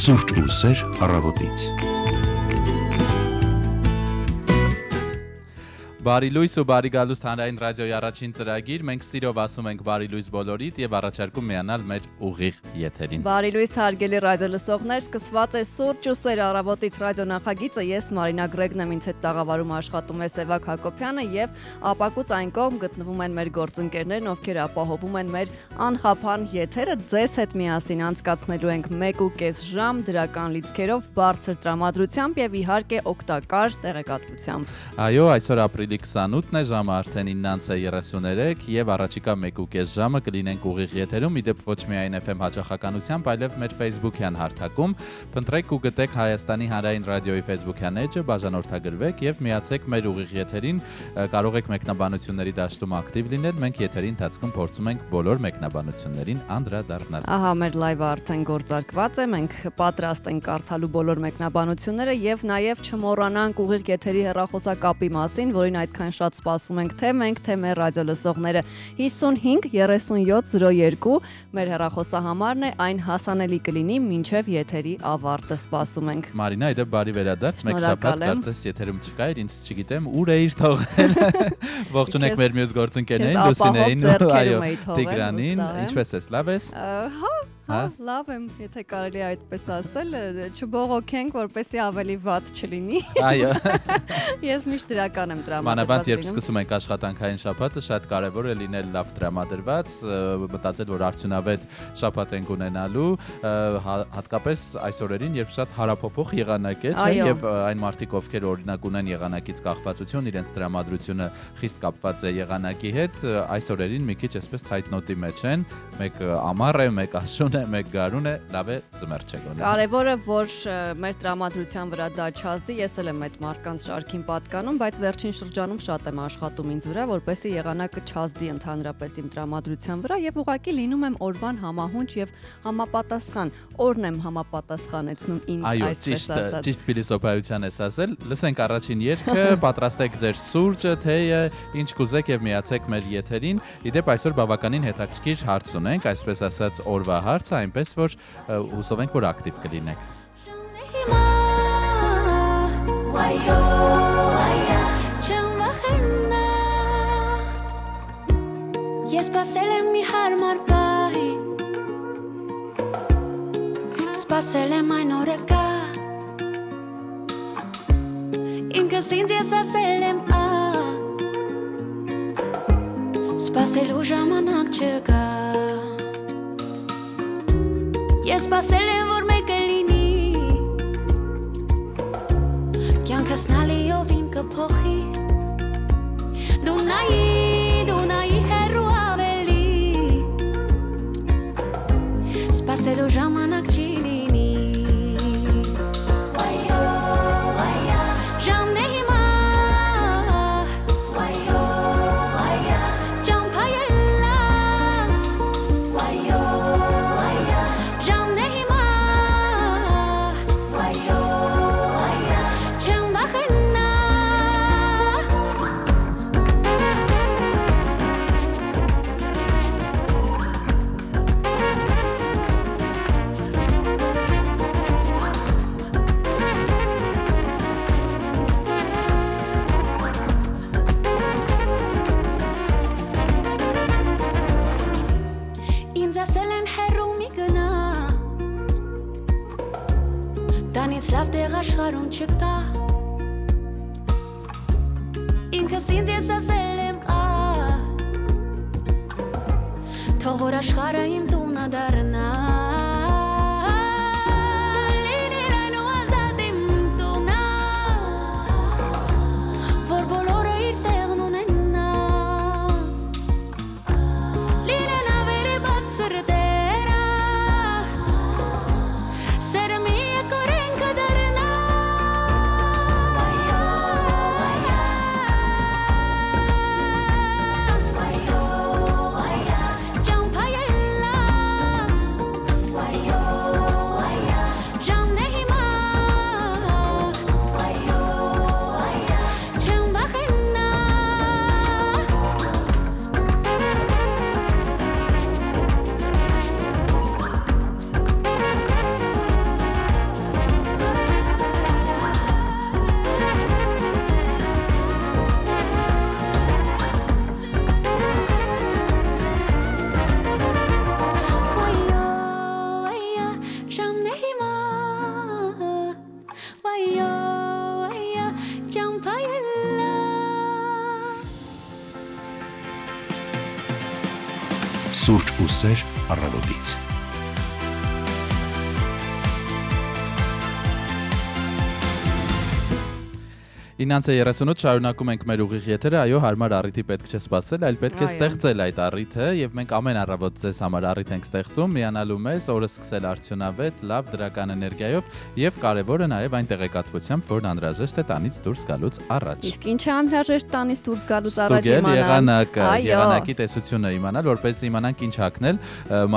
Սուրճ ու սեր առավոտից։ Բարի լույս ու բարի գալուստ հանրային ռադիոյի առաջին ծրագիր, մենք սիրով ասում ենք բարի լույս բոլորիդ եւ առաջարկում միանալ մեր ուղիղ եթերին։ Բարի լույս հարգելի ռադիո լսողներ, սկսված է Սուրճ ու սեր առավոտից ռադիո նախագիծը, ես Մարինա Գրեգն եմ, ինձ հետ տաղավարում աշխատում է Սևակ Հակոբյանը եւ ապակուց այն կողմ գտնվում են մեր գործընկերներն, ովքեր ապահովում են մեր անխափան եթերը, ձեզ հետ միասին անցկացնելու ենք 1.5 ժամ դրական լիցքերով, բարձր տրամադրությամբ եւ իհարկե օգտակար տեղեկատվությամբ։ Այո, այսօր ապրիլի 28-ն է, ժամը արդեն 9:33 եւ առաջիկա 1.5 ժամը կլինենք ուղիղ եթերում, իդեպ ոչ միայն FM հաճախականությամբ, այլև մեր Facebook-յան հարթակում։ Փնտրեք ու գտեք Հայաստանի հանրային ռադիոյի Facebook-յան էջը, բաժանորդագրվեք եւ միացեք մեր ուղիղ եթերին, կարող եք մեկնաբանությունների դաշտում ակտիվ լինել, մենք եթերի ընթացքում փորձում ենք բոլոր մեկնաբանություններին անդրադառնալ։ Ահա մեր լայվը արդեն գործարկված է, մենք պատրաստ ենք կարդալու բոլոր մեկնաբանությունները եւ նաեւ չմոռանանք ուղիղ եթերի հեռախոսակապի մասին, որին այդքան շատ սպասում ենք թե մենք, թե մեր ռադիո լսողները։ 55 37 02 մեր հեռախոսահամարն է, այն հասանելի կլինի մինչև եթերի ավարտը, սպասում ենք։ Մարինա, իդեպ բարի վերադարձ, մեկ շաբաթ կարծես եթերում չկա, ինձ չգիտեմ ուր էիր թողել։ Ողջունեք մեր մյուս գործընկերներին, Լուսինեին, այո, Տիգրանին, ինչպես ես, լավ ես։ Հա, լավ եմ, եթե կարելի է այդպես ասել, չբողոքենք, որպեսզի ավելի վատ չլինի։ Այո։ Ես միշտ դրական եմ տրամադրված։ Մանավանդ երբ սկսում ենք աշխատանքային շաբաթը, շատ կարևոր է լինել լավ տրամադրված, մտածել, որ արդյունավետ շաբաթ ենք ունենալու, հատկապես այս օրերին, երբ շատ հարափոփող եղանակ է, չէ՞, եւ այն մարդիկ, ովքեր օրինակ ունեն եղանակից կախվածություն, իրենց տրամադրությունը խիստ կապված է եղանակի հետ, այս օրերին մի քիչ այսպես ցայտնոտի մեջ են, մեկ ամառ է, մեկ աշուն մեկ գարուն է, լավ է ձմեռ չեք ունենա։ Կարևորը, որ մեր տրամադրության վրա դա չազդի, ես էլ եմ այդ մարդկանց շարքին պատկանում, բայց վերջին շրջանում շատ եմ աշխատում ինձ վրա, որպեսզի եղանակը չազդի ընդհանրապես իմ տրամադրության վրա եւ ուղղակի լինում եմ օրվան համահունչ եւ համապատասխան, օրն եմ համապատասխանեցնում ինձ այսպես ասած։ Այո, ճիշտ փիլիսոփայության ես ասել։ Լսենք առաջին երգը, պատրաստեք ձեր սուրճը, թեյը, ինչ կուզեք եւ միացեք մեր եթերին։ Իդեպ այսօր բավականին հետաքրքիր հարց ունենք, այսպես ասած օրվա հարց, այնպես որ հուսով ենք, որ ակտիվ կլինեք։ Ես սպասել եմ մի հարմար պահի, սպասել եմ այն օրը գա, ինքս ինձ ես ասել եմ սպասելու ժամանակ չկա, ես սպասել եմ, որ մեկը լինի, կյանքս նալիով ինքը փոխի, դու նայի հեռու ավելի, սպասելու ժամանակ չի լինի, ժամն է հիմա, ճամփայելա, ժամն է հիմա, չեմ վախենա, ինձ ասել են հեռու մի գնա, դանից լավ տեղ աշխարհում չկա, ինքս ինձ ես ասել եմ թող որ աշխարհը իմ տունը դառնա, լինել այն ու ազատ իմ տունը, որ բոլորը իր տեղն ունենա, լինեն ավելի բարձր դերը, սերը մի կորենքը դառնա, ճամփայելա, Սուրճ ու սեր առավոտից։ Ինանց 38 շարունակում ենք մեր ուղիղ եթերը, այո, հարմար առիթի պետք չէ սպասել, այլ պետք է ստեղծել այդ առիթը, եւ մենք ամեն առավոտ ձեզ համար առիթ ենք ստեղծում, միանալու մեզ, օրը սկսել արդյունավետ, լավ դրական էներգիայով եւ կարեւորը նաեւ այն տեղեկատվությամբ, որն անհրաժեշտ է տանից դուրս գալուց առաջ։ Իսկ ինչ է անհրաժեշտ տանից դուրս գալուց առաջ իմանալ։ Եղանակի տեսությունը իմանալ, որպեսզի իմանանք ինչ հագնել,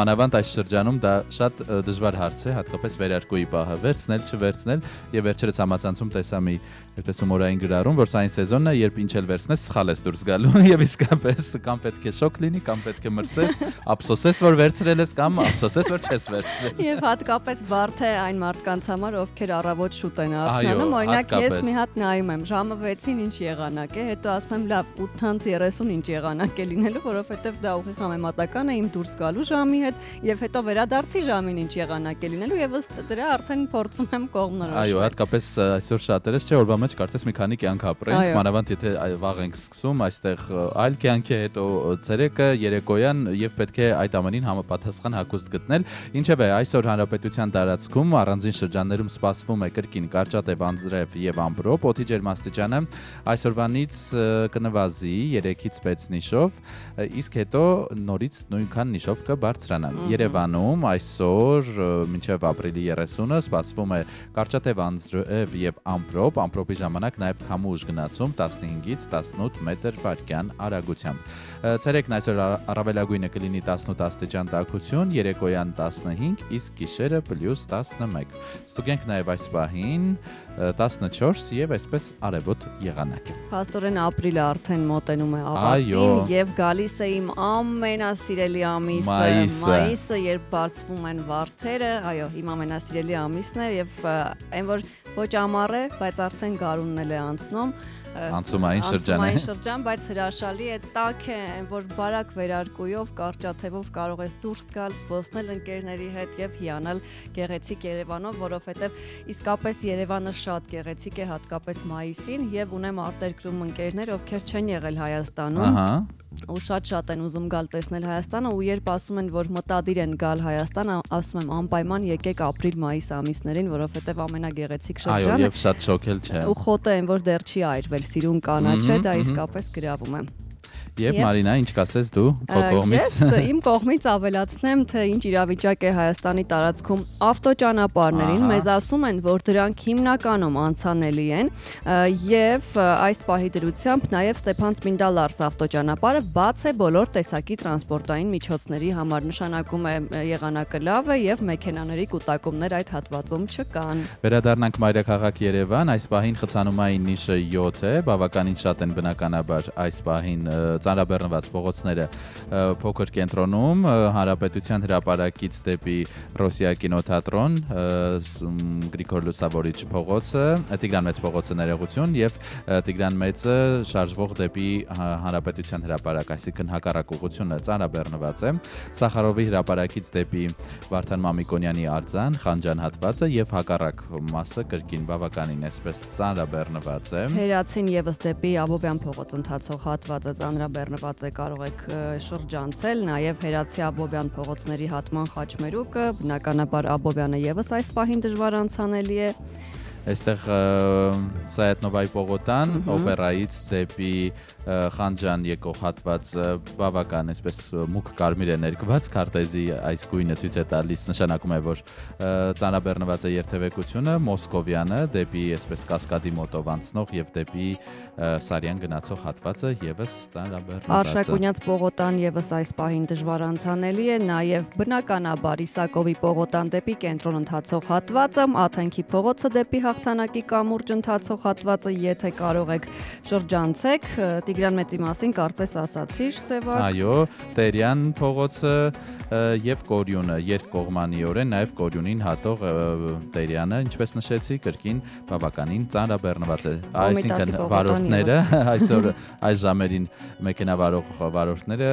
մանավանդ այս շրջանում դա շատ դժվար հարց է, հատկապես վերարկուի պահը, վերցնել, չվերցնել եւ վերջերս համացանցում տեսա մի այդպես հումորային գրառում, որ սա այն սեզոնն է, երբ ինչ էլ վերցնես, սխալ ես դուրս գալու եւ իսկապես կամ պետք է շոկ լինի, կամ պետք է մրսես, ափսոսես, որ վերցրել ես, կամ ափսոսես, որ չես վերցրել։ Եվ հատկապես բարդ է այն մարդկանց համար, ովքեր առավոտ շուտ են արթնանում, օրինակ ես մի հատ նայում եմ, ժամը 6-ին ինչ եղանակ է, հետո ասում եմ լավ 8:30 ինչ եղանակ է լինելու, որովհետեւ դա ուղիղ համեմատական է իմ դուրս գալու ժամի հետ եւ հետո վերադարձի ժամին ինչ եղանակ է լինելու եւ ըստ դրա արդեն փորձում եմ կողմնորոշել։ Այո, հատկապես այսօր շատերս չէ, օրվա մեջ կարծես մի քանի կյանք ապրենք, մանավանդ եթե վաղ ենք սկսում, այստեղ այլ կյանք է, հետո ցերեկը, երեկոյան եւ պետք է այդ ամենին համապատասխան հագուստ գտնել։ Ինչևէ, այսօր հանրապետության տարածքում առանձին շրջաններում սպասվում է կրկին կարճատև անձրև եւ ամպրոպ, օդի ջերմաստիճանը այսօրվանից կնվազի 3-ից 6 նիշով, իսկ հետո նորից նույնքան նիշով կբարձրանա։ Երևանում այսօր մինչև ապրիլի 30-ը սպասվում է կարճատև անձրև եւ ամպրոպ, ամպրոպի ժամանակ նաև քամու ուժ գնացում 15-ից 18 մետր վարկյան արագությամբ։ Ցերեկն այսօր առավելագույնը կլինի 18 աստիճան տաքություն, երեկոյան 15, իսկ գիշերը +11։ Ստուգենք նաև այս պահին 14 եւ այսպես արևոտ եղանակ է։ Փաստորեն ապրիլը արդեն մոտենում է ավարտին եւ գալիս է իմ ամենասիրելի ամիսը, մայիսը, երբ բացվում են վարդերը, այո, իմ ամենասիրելի ամիսն է եւ այն որ ոչ ամառ է, բայց արդեն գարունն է անցնում։ Անցումային շրջան, բայց հրաշալի է, տաք է, որ բարակ վերարկուով, կարճաթևով կարող ես դուրս գալ, զբոսնել ընկերների հետ եւ հիանալ գեղեցիկ Երևանով, որովհետեւ իսկապես Երևանը շատ գեղեցիկ է, հատկապես մայիսին, եւ ունեմ արտերկրում ընկերներ, ովքեր չեն եղել Հայաստանում։ Ու շատ են ուզում գալ տեսնել Հայաստանը ու երբ ասում են, որ մտադիր են գալ Հայաստան, ասում եմ անպայման եկեք ապրիլ-մայիս ամիսներին, որովհետև ամենագեղեցիկ շրջանը։ Այո, եւ շատ շոքել չէ։ Ու խոտը են, որ դեռ չի այրվել, սիրուն կանաչ է, դա իսկապես գրավում է։ Եվ Մարինա, ինչ կասես դու քո կողմից։ Ես իմ կողմից ավելացնեմ, թե ինչ իրավիճակ է Հայաստանի տարածքում ավտոճանապարհներին, մեզ ասում են, որ դրանք հիմնականում անցանելի են եւ այս պահի դրությամբ նաեւ Ստեփան-Ծմինդա Լարս ավտոճանապարհը բաց է բոլոր տեսակի տրանսպորտային միջոցների համար, նշանակում է եղանակը լավ է եւ մեքենաների կուտակումներ այդ հատվածում չկան։ Վերադառնանք մայրաքաղաք Երևան, այս պահին խցանումային նիշը 7 է, բավականին շատ են բնականաբար այս պահին ծանրաբեռնված փողոցները փոքր կենտրոնում, Հանրապետության հրապարակից դեպի Ռոսիա կինոթատրոն, Գրիգոր Լուսավորիչ փողոցը, Տիգրան Մեծ փողոցը ներողություն եւ Տիգրան Մեծը շարժվող դեպի Հանրապետության հրապարակ, այսինքն հակառակ ուղղությունը ծանրաբեռնված է, Սախարովի հրապարակից դեպի Վարդան Մամիկոնյանի արձան, Խանջան հատվածը եւ հակառակ մասը կրկին բավականին այսպես ծանրաբեռնված է։ Հերացին եւս դեպի Աբովյան փողոց ընթացող հատվածը ծանրաբեռնված է, կարող եք շրջանցել, նաև Հերացի Աբովյան փողոցների հատման խաչմերուկը, բնականաբար Աբովյանը եւս այս պահին դժվար անցանելի է։ Այստեղ Սայաթնովայի պողոտան, օպերայից դեպի Խանջան եկող հատվածը բավական այսպես մուգ կարմիր է ներկված, քարտեզի այս գույնը ցույց է տալիս, նշանակում է, որ ծանրաբեռնված է երթևեկությունը, Մոսկովյանը դեպի այսպես Կասկադի մոտով անցնող եւ դեպի Սարյան գնացող հատվածը եւս ծանրաբեռնված է։ Արշակունյաց պողոտան եւս այս պահին դժվար անցանելի է, նաեւ բնականաբար Իսակովի պողոտան դեպի կենտրոն ընթացող հատվածը, Աթենքի փողոցը դեպի Հաղթանակի կամուրջ ընթացող հատվածը, եթե կարող եք շրջանցեք, Տիգրան Մեծի մասին կարծես ասացիր, Սևակ։ Այո, Տերյան փողոցը եւ Կորյունը երկկողմանիորեն, նաեւ Կորյունին հատող Տերյանը, ինչպես նշեցի, կրկին բավականին ծանրաբեռնված է։ Այսինքն վարորդները այսօր այս ժամերին մեքենավարող վարորդները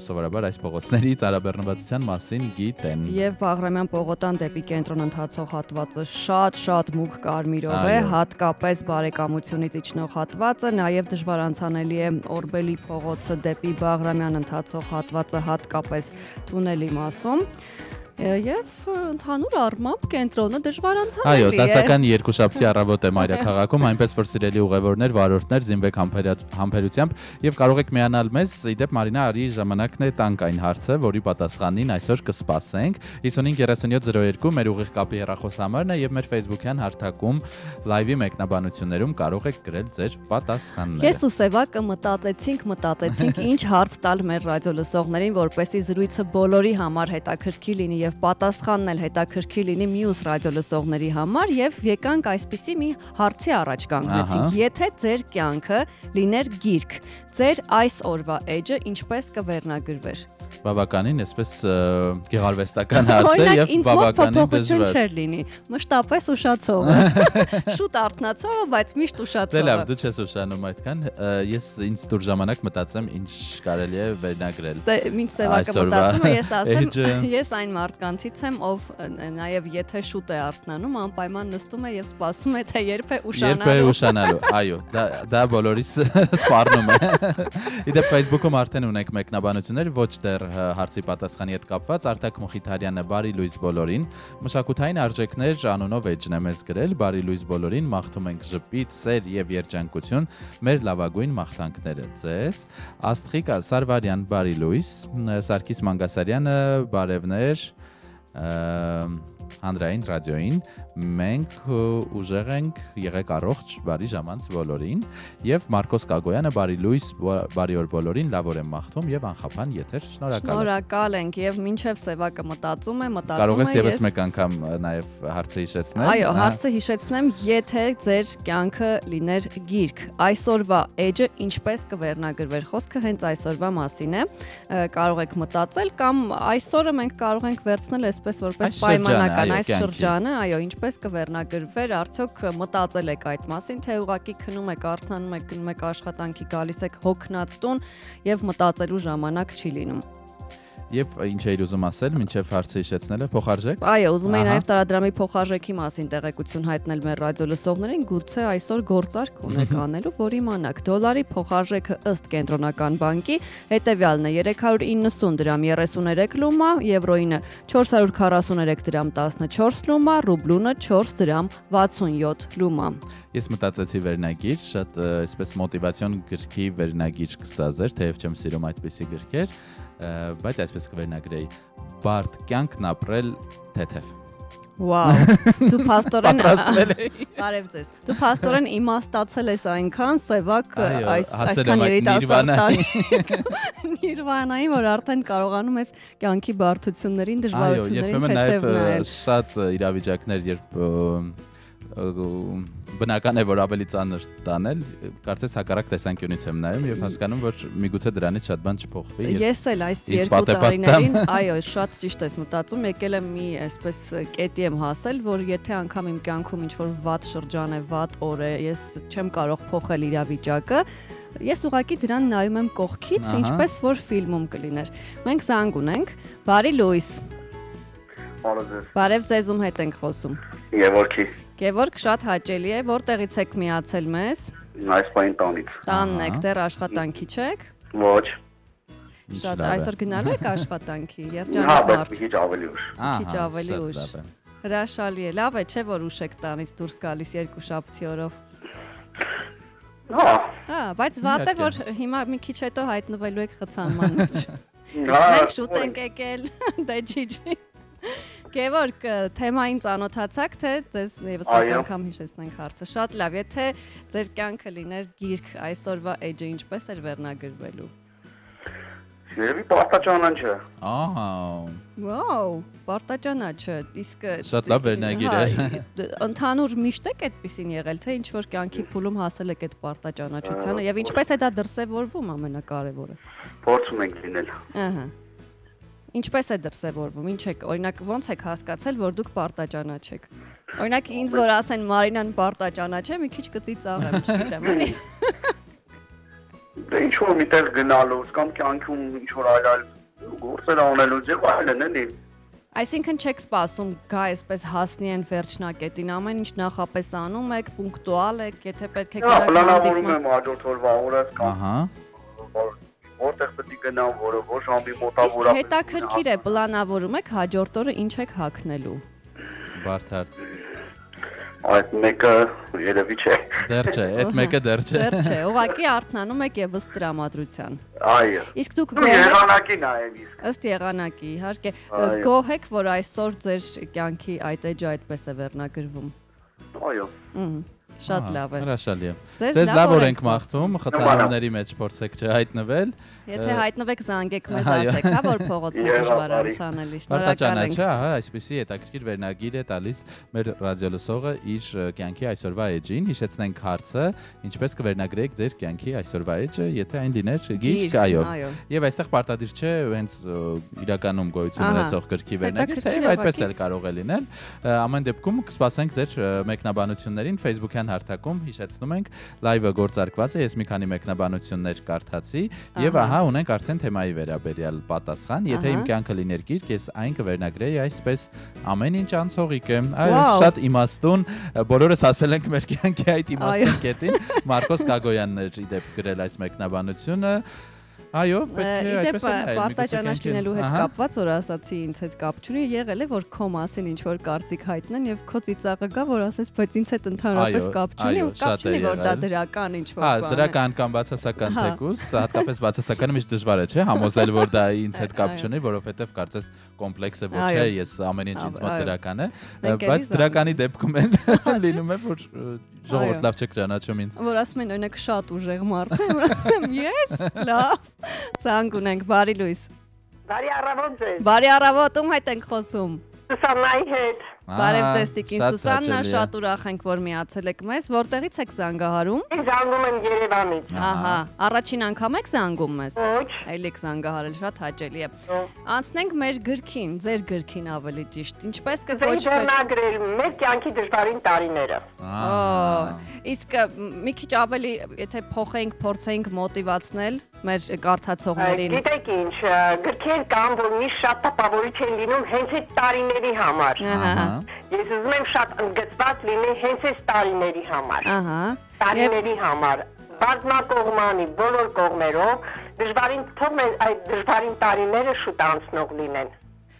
սովորաբար այս փողոցների ծանրաբեռնվածության մասին գիտեն։ Եվ Բաղրամյան պողոտան դեպի կենտրոն ընթացող հատվածը շատ մուգ կարմիր կարմիրով է, հատկապես բարեկամությունից իջնող հատվածը, նաև դժվար անցանելի է Օրբելի փողոցը դեպի Բաղրամյան ընթացող հատվածը, հատկապես թունելի մասում։ Եվ ընդհանուր առմամբ կենտրոնը դժվար անցանելի է։ Այո, դասական երկուշաբթի առավոտ է մայրաքաղաքում, այնպես որ սիրելի ուղևորներ, վարորդներ, զինվեք համբերությամբ եւ կարող եք միանալ մեզ։ Իդեպ Մարինա, արի ժամանակն է տանք այն հարցը, որի պատասխանին այսօր կսպասենք։ 553702 մեր ուղիղ կապի հեռախոսահամարն է եւ մեր Facebook-յան հարթակում լայվի մեկնաբանություններում կարող եք գրել ձեր պատասխանները։ Ես ու Սևակը մտածեցինք ինչ հարց տալ մեր ռադիո լսողներին, որպեսզի զրույցը բոլորի համար հետաքրքիր լինի եւ պատասխանն էլ հետաքրքիր լինի մյուս ռադիո լսողների համար եւ եկանք այսպիսի մի հարցի առաջ կանգնեցինք. Եթե ձեր կյանքը լիներ գիրք, ձեր այս օրվա էջը ինչպես կվերնագրվեր։ Բավականին այսպես գեղարվեստական հարց է եւ բավականին դժվար չէր լինի։ Մշտապես ուշացող։ Շուտ արթնացող, բայց միշտ ուշացող։ Դե լավ, դու չես ուշանում այդքան։ Ես ինձ դուր ժամանակ մտածեմ ինչ կարելի է վերնագրել։ Դե ինչ Սևակը մտածում է, ես ասեմ, ես այն մարդկանցից եմ, ով նաեւ եթե շուտ է արթնանում, անպայման նստում է եւ սպասում է, թե երբ է ուշանալու։ Երբ է ուշանալու։ Այո, դա բոլորիս սպառնում է։ Իդեպ Facebook-ում արդեն ունենք մեկնաբանություններ, ոչ դեռ հարցի պատասխանի հետ կապված Արտակ Մխիթարյանը բարի լույս բոլորին մշակութային արժեքներ անունով էջն է մեզ գրել բարի լույս բոլորին մաղթում ենք ժպիտ, սեր եւ երջանկություն մեր լավագույն մաղթանքները ձեզ Աստղիկ Սարվարյան բարի լույս Սարգիս Մանգասարյանը բարևներ հանրային ռադիոին մենք ուժեղ ենք եղեք առողջ բարի ժամանց բոլորին եւ Մարկոս Կագոյանը բարի լույս բարի օր բոլորին լավ օր եմ մաղթում եւ անխափան եթեր շնորհակալ ենք եւ մինչեւ Սևակը մտածում է կարող ես եւս մեկ անգամ նաեւ հարցը հիշեցնել այո հարցը հիշեցնեմ եթե ձեր կյանքը լիներ գիրք այսօրվա էջը ինչպես կվերնագրվեր խոսքը հենց այսօրվա մասին է կարող եք մտածել կամ այսօրը մենք կարող ենք վերցնել այսպես որպես պայմանական այս շրջանը այո ինչպես կվերնագրվեր արդյոք մտածել եք այդ մասին թե ուղղակի քնում եք արթնանում եք գնում եք աշխատանքի գալիս եք հոգնած տուն եւ մտածելու ժամանակ չի լինում Եվ ինչ էիր ուզում ասել, մինչև հարցը հիշեցնելը փոխարժեք։ Այո, ուզում եի նաև տարադրամի փոխարժեքի մասին տեղեկություն հայտնել մեր ռադիո լսողներին, գուցե այսօր գործարք ունեք անելու, որ իմանաք։ Դոլարի փոխարժեքը ըստ կենտրոնական բանկի հետևյալն է 390 դրամ 33 լումա, եվրոինը 443 դրամ 14 լումա, ռուբլունը 4 դրամ 67 լումա։ Ես մտածեցի վերնագիր, շատ այսպես մոտիվացիոն գրքի վերնագիր կսազեր, թեև չեմ սիրում այդպիսի գրքեր, բայց այսպես կվերնագրեի բարդ կյանքն ապրել թեթև։ Վաու, դու փաստորեն բարև ձեզ։ Դու փաստորեն իմաստացել ես այնքան, Սևակ այսքան երիտասարդ Նիրվանայի, որ արդեն կարողանում ես կյանքի բարդություններին, դժվարություններին թեթև նայել։ Այո, երբեմն նաև շատ իրավիճակներ, երբ բնական է որ ավելի ծանր տանել, կարծես հակառակ տեսանկյունից եմ նայում եւ հասկանում որ միգուցե դրանից շատ բան չփոխվի։ Ես էլ այս երկու տարիներին, այո, շատ ճիշտ ես մտածում, եկել եմ մի այսպես կետի եմ հասել, որ եթե անգամ իմ կյանքում ինչ-որ վատ շրջան է, վատ օր է, ես չեմ կարող փոխել իրավիճակը, ես ուղղակի դրան նայում եմ կողքից, ինչպես որ ֆիլմում կլիներ։ Մենք զանգ ունենք, բարի լույս։ Բարև ձեզ, ում հետ ենք խոսում։ Գևորգի։ Գևորգ, շատ հաճելի է, որտեղից եք միացել մեզ։ Այս պայն տանից։ Տանն եք, դեռ աշխատանքի չեք։ Ոչ։ Շատ այսօր գնալու եք աշխատանքի, երջանիկ մարդ։ Քիչ ավելի ուշ։ Քիչ ավելի ուշ։ Հրաշալի է, լավ է, չէ՞ որ ուշ եք տանից դուրս գալիս երկուշաբթի օրով։ Հա, բայց վատ է որ հիմա մի քիչ հետո հայտնվելու եք խցանման մեջ։ Մենք շուտ ենք եկել, դե չի։ Գևորգ, թեմային ծանոթացաք, թե ձեզ եւս մեկ անգամ հիշեցնենք հարցը։ Շատ լավ, եթե ձեր կյանքը լիներ գիրք, այսօրվա էջը ինչպես էր վերնագրվելու։ Երևի Պարտաճանաչը։ Ահա։ Վաու, Պարտաճանաչը, իսկ շատ լավ վերնագիր է։ Ընդհանուր միշտ եք այդպեսին եղել, թե ինչ որ կյանքի փուլում հասել եք այդ Պարտաճանաչությանը եւ ինչպես է դա դրսեւորվում ամենակարևորը։ Փորձում ենք լինել։ Ահա։ Ինչպես է դրսևորվում, ինչ եք, օրինակ ոնց եք հասկացել, որ դուք պարտաճանաչ եք։ Օրինակ ինձ որ ասեն Մարինան պարտաճանաչ է, մի քիչ կծիծաղեմ, չգիտեմ, էլի։ Դե ինչ որ միտեղ գնալուց կամ կյանքում ինչ որ այլ գործեր անելուց եւ այլն էլի։ Այսինքն չեք սպասում գա այսպես հասնի են վերջնակետին, ամեն ինչ նախապես անում եք, պունկտուալ եք, եթե պետք է գնաք պլանավորում եմ հաջորդ օրվա օրս կամ Ահա որտեղ պետք է գնամ, որ ժամի մոտավորապես։ Իսկ հետաքրքիր է, պլանավորում եք հաջորդ օրը ինչ եք հագնելու։ Բարդարդ Այդ մեկը երևի չէ։ Դեռ չէ, այդ մեկը դեռ չէ։ Դեռ չէ, ուղղակի արթնանում եք եւս տրամադրության։ Այո։ Իսկ դուք եղանակի նայեմ իսկ։ ըստ եղանակի, իհարկե, գոհ եք, որ այսօր ձեր կյանքի այդ էջը այդպես է վերնագրվում։ Այո։ Շատ լավ է։ Հրաշալի է։ Ձեզ լավ որ ենք մաղթում, խցանումների մեջ փորձեք չհայտնվել։ Եթե հայտնվեք զանգեք մեզ ասեք, հա, որ փողոցն է դժվար անցանելի։ Շնորհակալ ենք։ Հա, այսպեսի հետաքրքիր վերնագիր է տալիս մեր ռադիոլսողը իր կյանքի այսօրվա էջին։ Հիշեցնենք հարցը, ինչպես կվերնագրեք ձեր կյանքի այսօրվա էջը, եթե այն լիներ գիրք, այո։ Եվ այստեղ պարտադիր չէ հենց իրականում գոյություն ունեցող գրքի վերնագիր, թե այդպես էլ կարող է լինել։ Ամեն դեպքում կսպասենք ձեր մեկնաբանություններին Facebook-յան հարթակում, հիշեցնում ենք, լայվը գործարկված է, ես մի քանի մեկնաբանություններ կարդացի եւ ահա ունենք արդեն թեմայի վերաբերյալ պատասխան, եթե իմ կյանքը լիներ գիրք, ես այն կվերնագրեի այսպես ամեն ինչ անցողիկ է։ Այո, շատ իմաստուն, բոլորս ասել ենք մեր կյանքի այդ իմաստուն կետին, Մարկոս Կագոյանն էր իդեպ գրել այս մեկնաբանությունը։ Այո, պետք է այդպես է։ Պարտաճանաչ լինելու հետ կապված, որ ասացի ինձ հետ կապ չունի, եղել է որ քո մասին ինչ որ կարծիք հայտնեն եւ քո ծիծաղը գա, որ ասես, բայց ինձ հետ ընդհանրապես կապ չունի, ու կապ չունի որ դա դրական ինչ որ բան է։ Հա, դրական կամ բացասական թեկուս, հատկապես բացասականը միշտ դժվար է, չէ՞, համոզել որ դա ինձ հետ կապ չունի, որովհետեւ կարծես կոմպլեքս է, որ չէ, ես ամեն ինչ ինձ մոտ դրական է, բայց դրականի դեպքում էլ լինում է որ ժողովուրդ լավ չեք ճանաչում ինձ։ Որ ասում են օրինակ շատ ուժեղ մարդ եմ, ասում ես, լավ։ Ցանկ ունենք, բարի լույս։ Բարի առավոտ ձեզ։ Բարի առավոտ, ում հետ ենք խոսում։ Սուսաննայի հետ։ Բարև ձեզ Տիկին Սուսաննա, շատ ուրախ ենք, որ միացել եք մեզ։ Որտեղից եք զանգահարում։ Ես զանգում եմ Երևանից։ Ահա, առաջին անգամ եք զանգում մեզ։ Ոչ։ Այլ եք զանգահարել, շատ հաճելի է։ Անցնենք մեր գրքին, ձեր գրքին ավելի ճիշտ։ Ինչպես կկոչվի։ Վերնագրել մեր կյանքի դժվարին տարիները։ Իսկ մի քիչ ավելի, եթե փոխենք, փորձենք մոտիվացնել մեր կարդացողներին։ Գիտեք ինչ, գրքեր կան, որ միշտ շատ տպավորիչ են լինում հենց այդ տարիների համար։ Ես ուզում եմ շատ ընդգծված լինել հենց այս տարիների համար։ Տարիների համար։ Բազմակողմանի, բոլոր կողմերով դժվարին թող այդ դժվարին տարիները շուտ անցնող լինեն։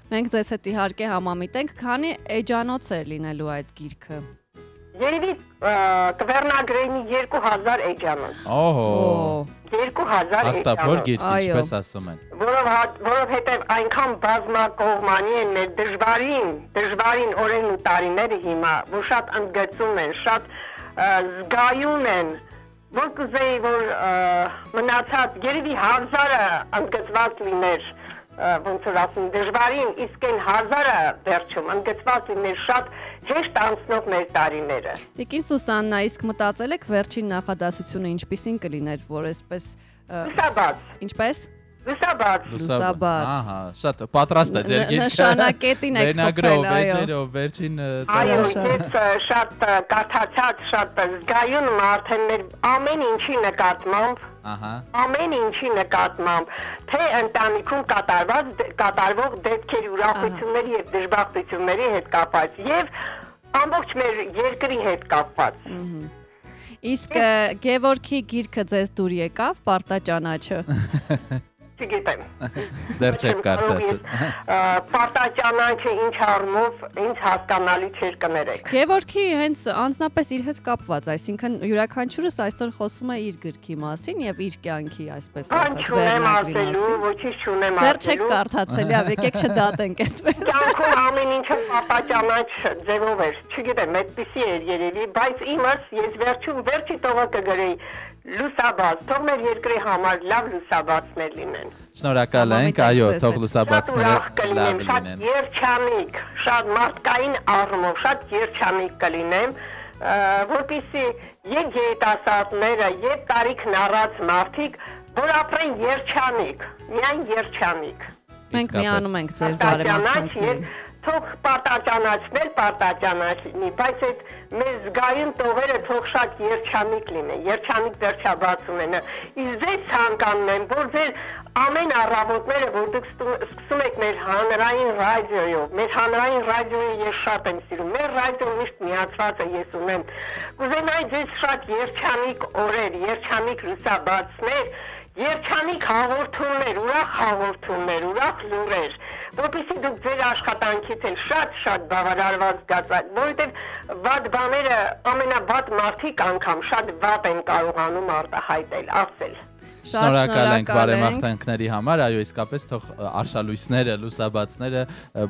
Մենք ձեզ հետ իհարկե համամիտ ենք, քանի էջանոց էր լինելու այդ գիրքը։ Երևի կվերնագրեինի 2000 էջանոց։ Օհո։ 2000 Հաստափոր գիրք, ինչպես ասում են։ Որովհետև այնքան բազմակողմանի են մեր դժվարին օրերն ու տարիները հիմա, որ շատ ընդգծում են, շատ զգայուն են, որ կուզեի, որ մնացած երևի 1000-ը ընդգծված լիներ, ոնց որ ասում, դժվարին, իսկ այն 1000-ը վերջում ընդգծված լիներ շատ հեշտ անցնող մեր տարիները։ Տիկին Սուսաննա, իսկ մտածել եք վերջին նախադասությունը ինչպիսին կլիներ, որ այսպես լուսաբաց։ Ինչպես։ Լուսաբաց։ Ահա, շատ պատրաստ է ձեր գիրքը։ Նշանակետին եք վերնագրով, էջերով, վերջին Այո, ես շատ կարդացած, շատ զգայուն մարդ եմ մեր ամեն ինչի նկատմամբ։ Ամեն ինչի նկատմամբ, թե ընտանիքում կատարվող դեպքերի ուրախությունների եւ դժբախտությունների հետ կապված եւ ամբողջ մեր երկրի հետ կապված։ Իսկ Գևորգի գիրքը ձեզ դուր եկավ, Պարտաճանաչը։ Չգիտեմ։ Դեռ չեք կարդացել։ Պարտաճանաչը ինչ առումով ինձ հասկանալի չէր կներեք։ Գևորգի հենց անձնապես իր հետ կապված, այսինքն յուրաքանչյուրս այսօր խոսում է իր գրքի մասին եւ իր կյանքի, այսպես ասած, վերնագրի մասին։ Ոչինչ չունեմ Դեռ չեք կարդացել, լավ, եկեք չդատենք այդպես։ Կյանքում ամեն ինչը պարտաճանաչ ձևով էր, չգիտեմ, այդպեսի էր երևի, բայց իմս ես վերջի տողը կգրեի լուսաբաց, թող մեր երկրի համար լավ լուսաբացներ լինեն։ Շնորհակալ ենք, այո, թող լուսաբացները լավ լինեն։ Շատ երջանիկ, շատ մարդկային առումով, շատ երջանիկ կլինեմ, որպեսզի եւ երիտասարդները, եւ տարիքն առած մարդիկ, որ ապրեն երջանիկ, միայն երջանիկ։ Մենք միանում ենք ձեր բարեմաղթանքներին։ թող պարտաճանաչնի, բայց այդ մեր զգայուն տողերը թող շատ երջանիկ լինեն, երջանիկ վերջաբաց ունենա։ Իսկ ձեզ ցանկանում եմ, որ ձեր ամեն առավոտները, որ դուք սկսում եք մեր հանրային ռադիոյով, մեր հանրային ռադիոյը ես շատ եմ սիրում, մեր ռադիոն միշտ միացված է, ես ունեմ, կուզենայի ձեզ շատ երջանիկ օրեր, երջանիկ լուսաբացներ, երջանիկ հաղորդումներ, ուրախ լուրեր, որպեսզի դուք ձեր աշխատանքից էլ շատ բավարարված զգացաք, որովհետև վատ բաները ամենավատ մարդիկ անգամ շատ վատ են կարողանում արտահայտել, ասել։ Շնորհակալ ենք բարեմաղթանքների համար, այո, իսկապես թող արշալույսները, լուսաբացները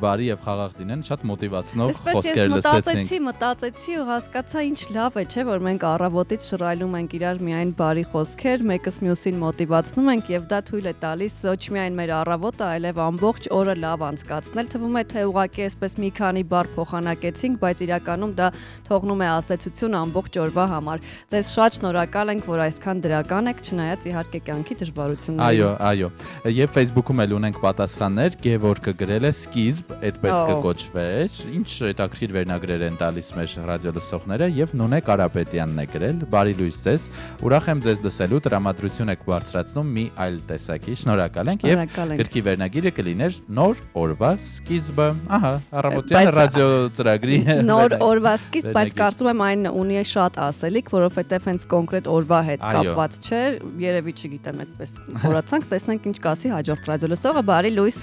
բարի եւ խաղաղ լինեն, շատ մոտիվացնող խոսքեր լսեցինք։ Մտածեցի ու հասկացա ինչ լավ է, չէ՞ որ մենք առավոտից շռայլում ենք իրար միայն բարի խոսքեր, մեկս մյուսին մոտիվացնում ենք եւ դա թույլ է տալիս ոչ միայն մեր առավոտը, այլև ամբողջ օրը լավ անցկացնել։ Թվում է թե ուղղակի այսպես մի քանի բառ փոխանակեցինք, բայց իրականում դա թողնում է ազդեցություն ամբողջ օրվա համար։ Ձեզ շատ շնորհակալ ենք, որ այսքան դրական եք, չնայած իհարկե կյանքի դժվարությունները։ Այո։ Եվ Facebook-ում էլ ունենք պատասխաններ, Գևորգը գրել է սկիզբ, այդպես կկոչվեր։ Ինչ հետաքրքիր վերնագրեր են տալիս մեր ռադիո լսողները եւ Նունե Կարապետյանն է գրել. Բարի լույս ձեզ։ Ուրախ եմ ձեզ լսելու, տրամադրություն եք բարձրացնում մի այլ տեսակի։ Շնորհակալ ենք եւ գրքի վերնագիրը կլիներ Նոր օրվա սկիզբը։ Ահա, առավոտյան ռադիո ծրագրի Նոր օրվա սկիզբ, բայց կարծում եմ այն ունի շատ ասելիք, որովհետեւ հենց կոնկրետ օրվա հետ կապված չէ, երևի չգիտեմ այդպես խորացանք, տեսնենք ինչ կասի հաջորդ ռադիո լսողը, բարի լույս։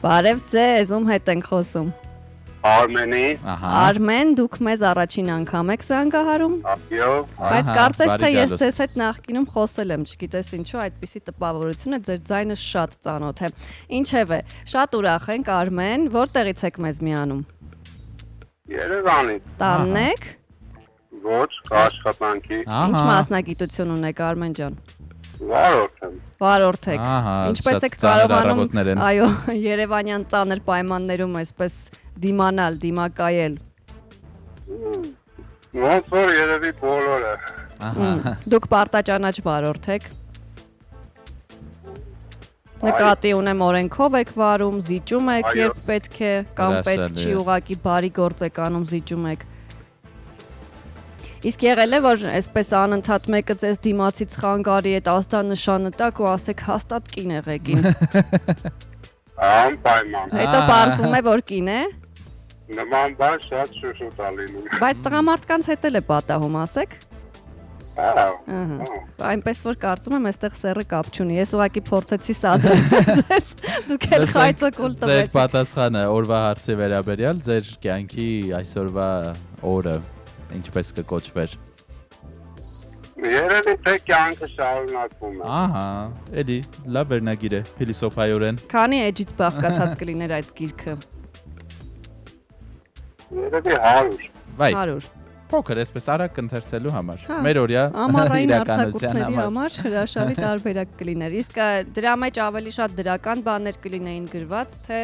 Բարև ձեզ, ում հետ ենք խոսում։ Արմենի։ Արմեն, դուք մեզ առաջին անգամ եք զանգահարում։ Այո։ Բայց կարծես թե ես ձեզ հետ նախկինում խոսել եմ, չգիտես ինչու այդպիսի տպավորություն է, ձեր ձայնը շատ ծանոթ է։ Ինչևէ, շատ ուրախ ենք Արմեն, որտեղից եք մեզ միանում։ Երևանից։ Տանն եք։ Ոչ, աշխատանքի։ Ինչ մասնագիտություն ունեք Արմեն ջան։ Վարորդ եմ։ Վարորդ եք։ Ինչպես եք կարողանում, այո, երևանյան ծանր պայմաններում այսպես դիմանալ, դիմակայել։ Ոնց որ երևի բոլորը։ Դուք պարտաճանաչ վարորդ եք։ Նկատի ունեմ օրենքով եք վարում, զիջում եք, երբ պետք է, կամ պետք չի, ուղղակի բարի գործ եք անում, զիջում եք։ Իսկ եղել է, որ այսպես անընդհատ մեկը ձեզ դիմացից խանգարի այդ ազդանշանը տակ ու ասեք հաստատ կին եղեք ին։ Անպայման։ Հետո պարզվում է, որ կին է։ Նման բան շատ շուշուտ է լինում։ Բայց տղամարդկանց հետ էլ է պատահում, ասեք։ Այնպես որ կարծում եմ այստեղ սերը կապ չունի։ Ես ուղղակի փորձեցի սադրել ձեզ։ Դուք էլ խայծակուլ տվեցիք։ Ձեր պատասխանը օրվա հարցի վերաբերյալ, ձեր կյանքի այսօրվա օրը ինչպես կկոչվեր։ Երևի թե կյանքը շարունակվում է։ Ահա, էլի լավ վերնագիր է, փիլիսոփայորեն։ Քանի էջից բաղկացած կլիներ այդ գիրքը։ Երևի 100։ Վայ։ 100։ Փոքր, այսպես արագ ընթերցելու համար։ Մեր օրյա ամառային արձակուրդների համար հրաշալի տարբերակ կլիներ։ Իսկ դրա մեջ ավելի շատ դրական բաներ կլինեին գրված, թե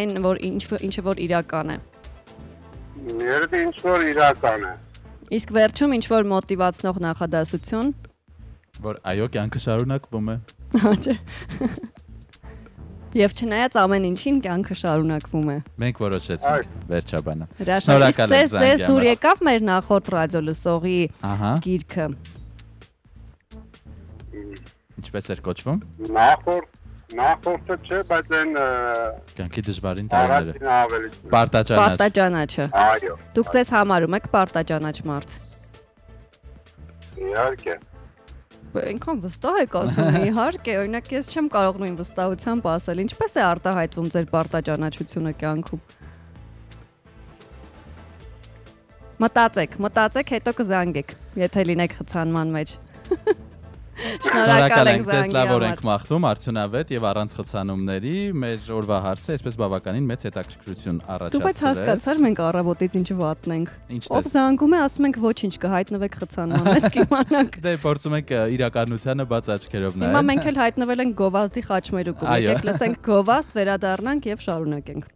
այն որ ինչը որ իրական է։ Երևի ինչ որ իրական է։ Իսկ վերջում ինչ որ մոտիվացնող նախադասություն, որ այո, կյանքը շարունակվում է։ Հաճե։ Եվ չնայած ամեն ինչին կյանքը շարունակվում է։ Մենք որոշեցինք վերջաբանը։ Շնորհակալ եմ ձեզ։ Ձեզ դուր եկավ մեր նախորդ ռադիո լսողի գիրքը։ Ինչպես էր կոչվում։ Նախորդը չէ, բայց այն կյանքի դժվարին տարիները։ Պարտաճանաչը։ Այո։ Դուք ձեզ համարում եք պարտաճանաչ մարդ։ Իհարկե։ Այնքան վստահ եք ասում, իհարկե, օրինակ ես չեմ կարող նույն վստահությամբ ասել, ինչպես է արտահայտվում ձեր պարտաճանաչությունը կյանքում։ Մտածեք, հետո կզանգեք, եթե լինեք խցանման մեջ։ Շնորհակալ ենք ձեզ, լավ օր ենք մաղթում, արդյունավետ եւ առանց խցանումների։ Մեր օրվա հարցը այսպես բավականին մեծ հետաքրքրություն առաջացրեց։ Դու բայց հասկացար մենք առավոտից ինչ վատն ենք։ Ով զանգում է, ասում ենք ոչինչ, կհայտնվեք խցանման մեջ, կիմանաք։ Դե փորձում ենք իրականությանը բաց աչքերով նայել։ Հիմա մենք էլ հայտնվել ենք գովազդի խաչմերուկում։ Եկեք լսենք գովազդ, վերադառնանք եւ շարունակենք։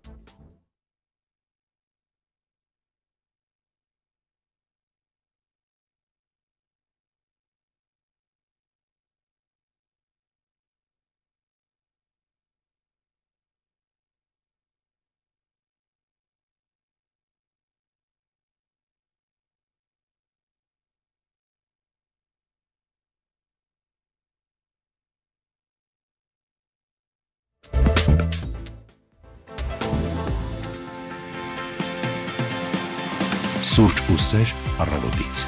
Սուրճ ու սեր առավոտից։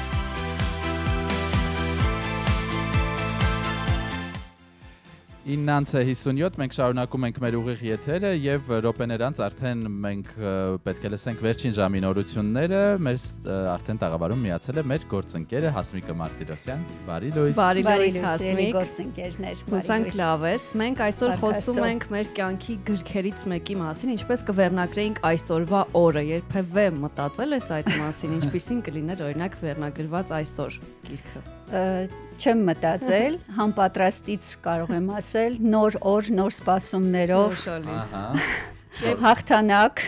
Իննանց է 57, մենք շարունակում ենք մեր ուղիղ եթերը և րոպեներ անց արդեն մենք պետք է լսենք վերջին ժամի նորությունները, մեր արդեն տաղավարում միացել է մեր գործընկերը Հասմիկը Մարտիրոսյան, բարի լույս։ Բարի լույս Հասմիկ, գործընկերներ, հուսանք լավ ես։ Մենք այսօր խոսում ենք մեր կյանքի գրքերից մեկի մասին, ինչպես կվերնագրեինք այսօրվա օրը, երբևէ մտածել ես այդ մասին, ինչպիսին կլիներ օրինակ վերնագրված այսօր գիրքը։ Չեմ մտածել, համապատրաստից կարող եմ ասել, նոր օր, նոր սպասումներով, հաղթանակ,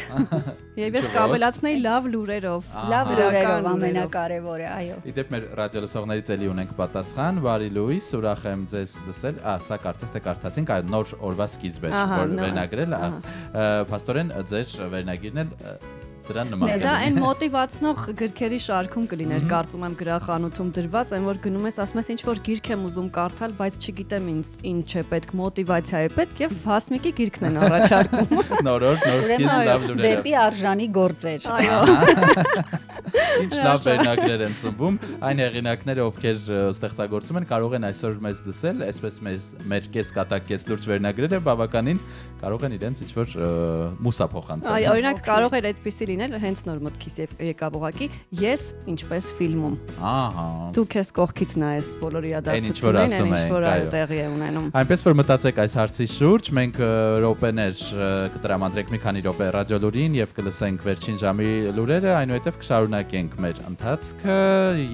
եւ ես կավելացնեի լավ լուրերով, լավ լուրերով ամենակարևորը, այո։ Իդեպ մեր ռադիոլսողներից էլի ունենք պատասխան, բարի լույս, ուրախ եմ ձեզ լսել, սա կարծես թե կարդացինք, այո, նոր օրվա սկիզբ էր, որ վերնագրել, փաստորեն ձեր վերնագիրն էլ դրան նման է։ Դա այն մոտիվացնող գրքերի շարքում կլիներ, կարծում եմ գրախանութում դրված, այն որ գնում ես, ասում ես ինչ որ գիրք եմ ուզում կարդալ, բայց չգիտեմ ինձ ինչ է պետք, մոտիվացիա է պետք եւ Հասմիկի գիրքն են առաջարկում։ Նոր օր, նոր սկիզբ, լավ լուրեր։ Դեպի արժանի գործեր։ Այո։ Ինչ լավ վերնագրեր են ծնվում, այն հեղինակները, ովքեր ստեղծագործում են, կարող են այսօր մեզ լսել, այսպես մեր կես կատակ, կես լուրջ վերնագրերը բավականին կարող են իրենց ինչ որ մուսա փոխանցել։ Այո, օրինակ կարող էր այդպիսի լինել, հենց նոր մտքից եկավ ուղակի, ես ինչպես ֆիլմում։ Ահա։ Դու քեզ կողքից նայես բոլոր իրադարձություններին, ինչ որ տեղի է ունենում։ Այնպես որ մտածեք այս հարցի շուրջ, մենք րոպեներ կտրամադրենք մի քանի րոպե ռադիոլուրին եւ կլսենք վերջին ժամի լուրերը, այնուհետեւ կշարունակենք մեր ընթացքը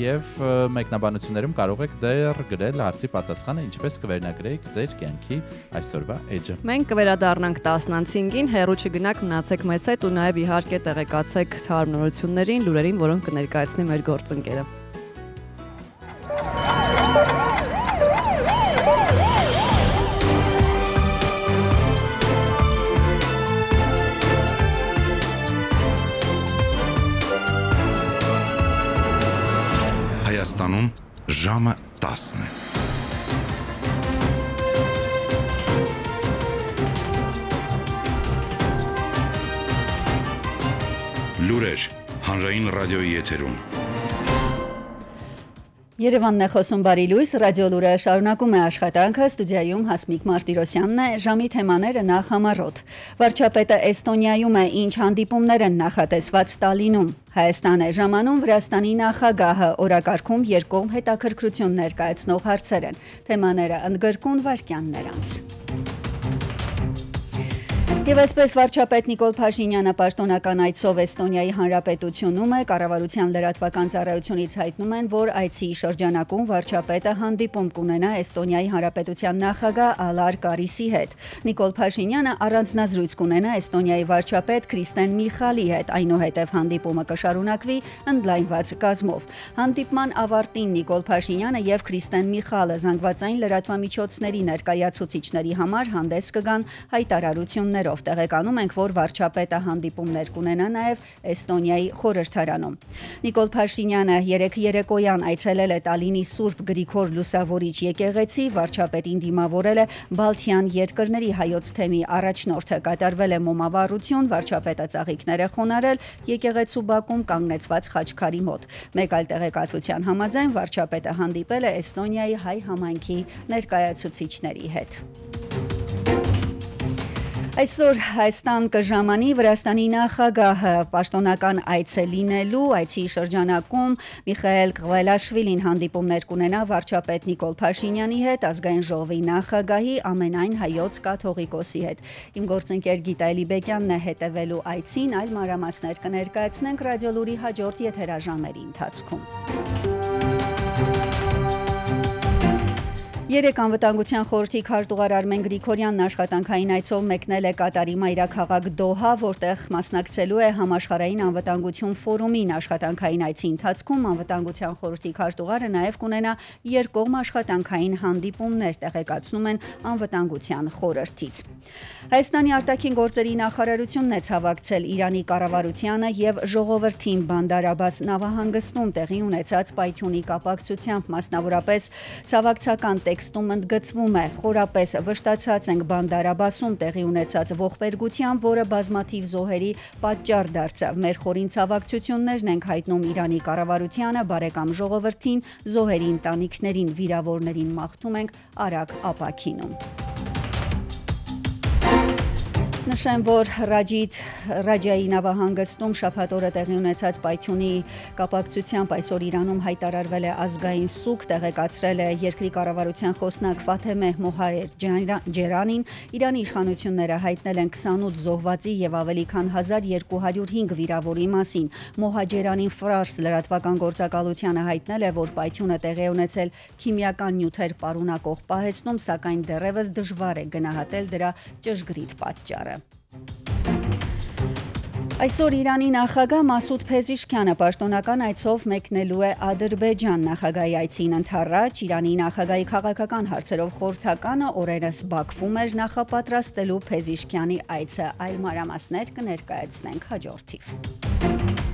եւ մեկնաբանություններում կարող եք դեռ գրել հարցի պատասխանը, ինչպես կվերնագրեիք ձեր կյանքի այսօրվա էջը։ Մենք կվերադառնանք 10:05-ին, հեռու չգնաք, մնացեք մեզ հետ ու նաեւ իհարկե տեղեկացեք թարմ նորություններին, լուրերին, որոնք կներկայացնի մեր գործընկերը։ Հայաստանում ժամը 10 է։ Լուրեր հանրային ռադիոյի եթերում։ Երևանն է խոսում բարի լույս, ռադիոլուրը շարունակում է աշխատանքը, ստուդիայում Հասմիկ Մարտիրոսյանն է, ժամի թեմաները նախ համառոտ։ Վարչապետը Էստոնիայում է, ինչ հանդիպումներ են նախատեսված Տալինում։ Հայաստան է ժամանում Վրաստանի նախագահը, օրակարգում երկկողմ հետաքրքրություն ներկայացնող հարցեր են։ Թեմաները ընդգրկուն վայրկյաններ անց։ Եվ այսպես վարչապետ Նիկոլ Փաշինյանը պաշտոնական այցով Էստոնիայի Հանրապետությունում է, կառավարության լրատվական ծառայությունից հայտնում են, որ այցի շրջանակում վարչապետը հանդիպում կունենա Էստոնիայի Հանրապետության նախագահ Ալար Կարիսի հետ։ Նիկոլ Փաշինյանը առանձնազրույց կունենա Էստոնիայի վարչապետ Քրիստեն Միխալի հետ, այնուհետև հանդիպումը կշարունակվի ընդլայնված կազմով։ Հանդիպման ավարտին Նիկոլ Փաշինյանը եւ Քրիստեն Միխալը զանգվածային լրատվամիջոցների ներկայացուցիչների համար հանդես կգան հայտարարություններով։ Տեղեկանում ենք, որ վարչապետը հանդիպումներ կունենա նաև Էստոնիայի խորհրդարանում։ Նիկոլ Փաշինյանը երեկոյան այցելել է Տալինի Սուրբ Գրիգոր Լուսավորիչ եկեղեցի, վարչապետին դիմավորել է Բալթյան երկրների հայոց թեմի առաջնորդը, կատարվել է մոմավառություն, վարչապետը ծաղիկներ է խոնարհել եկեղեցու բակում կանգնեցված խաչքարի մոտ։ Մեկ այլ տեղեկատվության համաձայն վարչապետը հանդիպել է Էստոնիայի հայ համայնքի ներկայացուցիչների հետ։ Այսօր Հայաստան կժամանի Վրաստանի նախագահը պաշտոնական այց է լինելու, այցի շրջանակում Միխայել Ղվելաշվիլին հանդիպումներ կունենա վարչապետ Նիկոլ Փաշինյանի հետ, ազգային ժողովի նախագահի ամենայն հայոց կաթողիկոսի հետ։ Իմ գործընկեր Գիտա Էլիբեկյանն է հետևելու այցին, այլ մանրամասներ կներկայացնենք ռադիոլուրի հաջորդ եթերաժամերի ընթացքում։ Երեկ անվտանգության խորհրդի քարտուղար Արմեն Գրիգորյանն աշխատանքային այցով մեկնել է Կատարի մայրաքաղաք Դոհա, որտեղ մասնակցելու է համաշխարհային անվտանգություն ֆորումին։ Աշխատանքային այցի ընթացքում անվտանգության խորհրդի քարտուղարը նաև կունենա երկկողմ աշխատանքային հանդիպումներ, տեղեկացնում են անվտանգության խորհրդից։ Հայաստանի արտաքին գործերի նախարարությունն է ցավակցել Իրանի կառավարությանը եւ ժողովրդին Բանդար Աբաս նավահանգստում տեղի ունեցած պայթյունի կապակցությամբ, մասնավորապես ցավակցական տեքստում ընդգծվում է. խորապես վշտացած ենք Բանդարաբասում տեղի ունեցած ողբերգությամբ, որը բազմաթիվ զոհերի պատճառ դարձավ։ Մեր խորին ցավակցություններն ենք հայտնում Իրանի կառավարությանը, բարեկամ ժողովրդին, զոհերի ընտանիքներին, վիրավորներին մաղթում ենք արագ ապաքինում։ Նշեմ, որ Ռաջայի նավահանգստում շաբաթ օրը տեղի ունեցած պայթյունի կապակցությամբ այսօր Իրանում հայտարարվել է ազգային սուգ, տեղեկացրել է երկրի կառավարության խոսնակ Ֆաթեմե Մոհայեր Ջերանին։ Իրանի իշխանությունները հայտնել են 28 զոհվածի եւ ավելի քան 1205 վիրավորի մասին։ Մոհաջերանին Ֆարս լրատվական գործակալությանը հայտնել է, որ պայթյունը տեղի ունեցել քիմիական նյութեր պարունակող պահեստում, սակայն դեռևս դժվար է գնահատել դրա ճշգրիտ պատճառը։ Այսօր Իրանի նախագահ Մասուդ Փեզիշքյանը պաշտոնական այցով մեկնելու է Ադրբեջան։ Նախագահի այցին ընդառաջ Իրանի նախագահի քաղաքական հարցերով խորհրդականը օրերս Բաքվում էր նախապատրաստելու Փեզիշքյանի այցը։ Այլ մանրամասներ կներկայացնենք հաջորդիվ։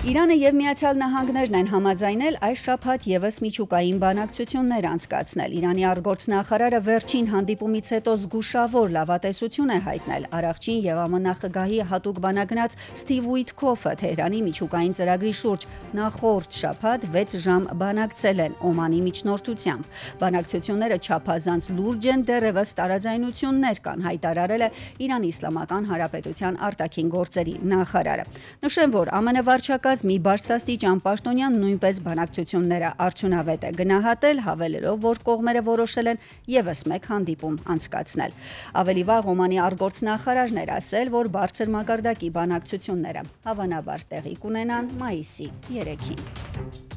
Իրանը եւ Միացյալ Նահանգներն են համաձայնել այս շաբաթ եւս միջուկային բանակցություններ անցկացնել։ Իրանի արտգործնախարարը վերջին հանդիպումից հետո զգուշավոր լավատեսություն է հայտնել Արարչին եւ ԱՄՆ նախագահի հատուկ բանագնաց Սթիվ Ուիթքոֆը Թեհրանի միջուկային ծրագրի շուրջ նախորդ շաբաթ 6 ժամ բանակցել են Օմանի միջնորդությամբ։ Բանակցությունները չափազանց լուրջ են, դեռևս տարաձայնություններ կան, հայտարարել է Իրանի Իսլամական Հանրապետության արտաքին գործերի նախարարը։ Նշեմ, որ ԱՄՆ վարչակարգ մի բարձրաստիճան պաշտոնյան նույնպես բանակցությունները արդյունավետ է գնահատել, հավելելով, որ կողմերը որոշել են եւս մեկ հանդիպում անցկացնել։ Ավելի վաղ Օմանի արտգործնախարարն էր ասել, որ բարձր մակարդակի բանակցությունները հավանաբար տեղի կունենան մայիսի 3-ին։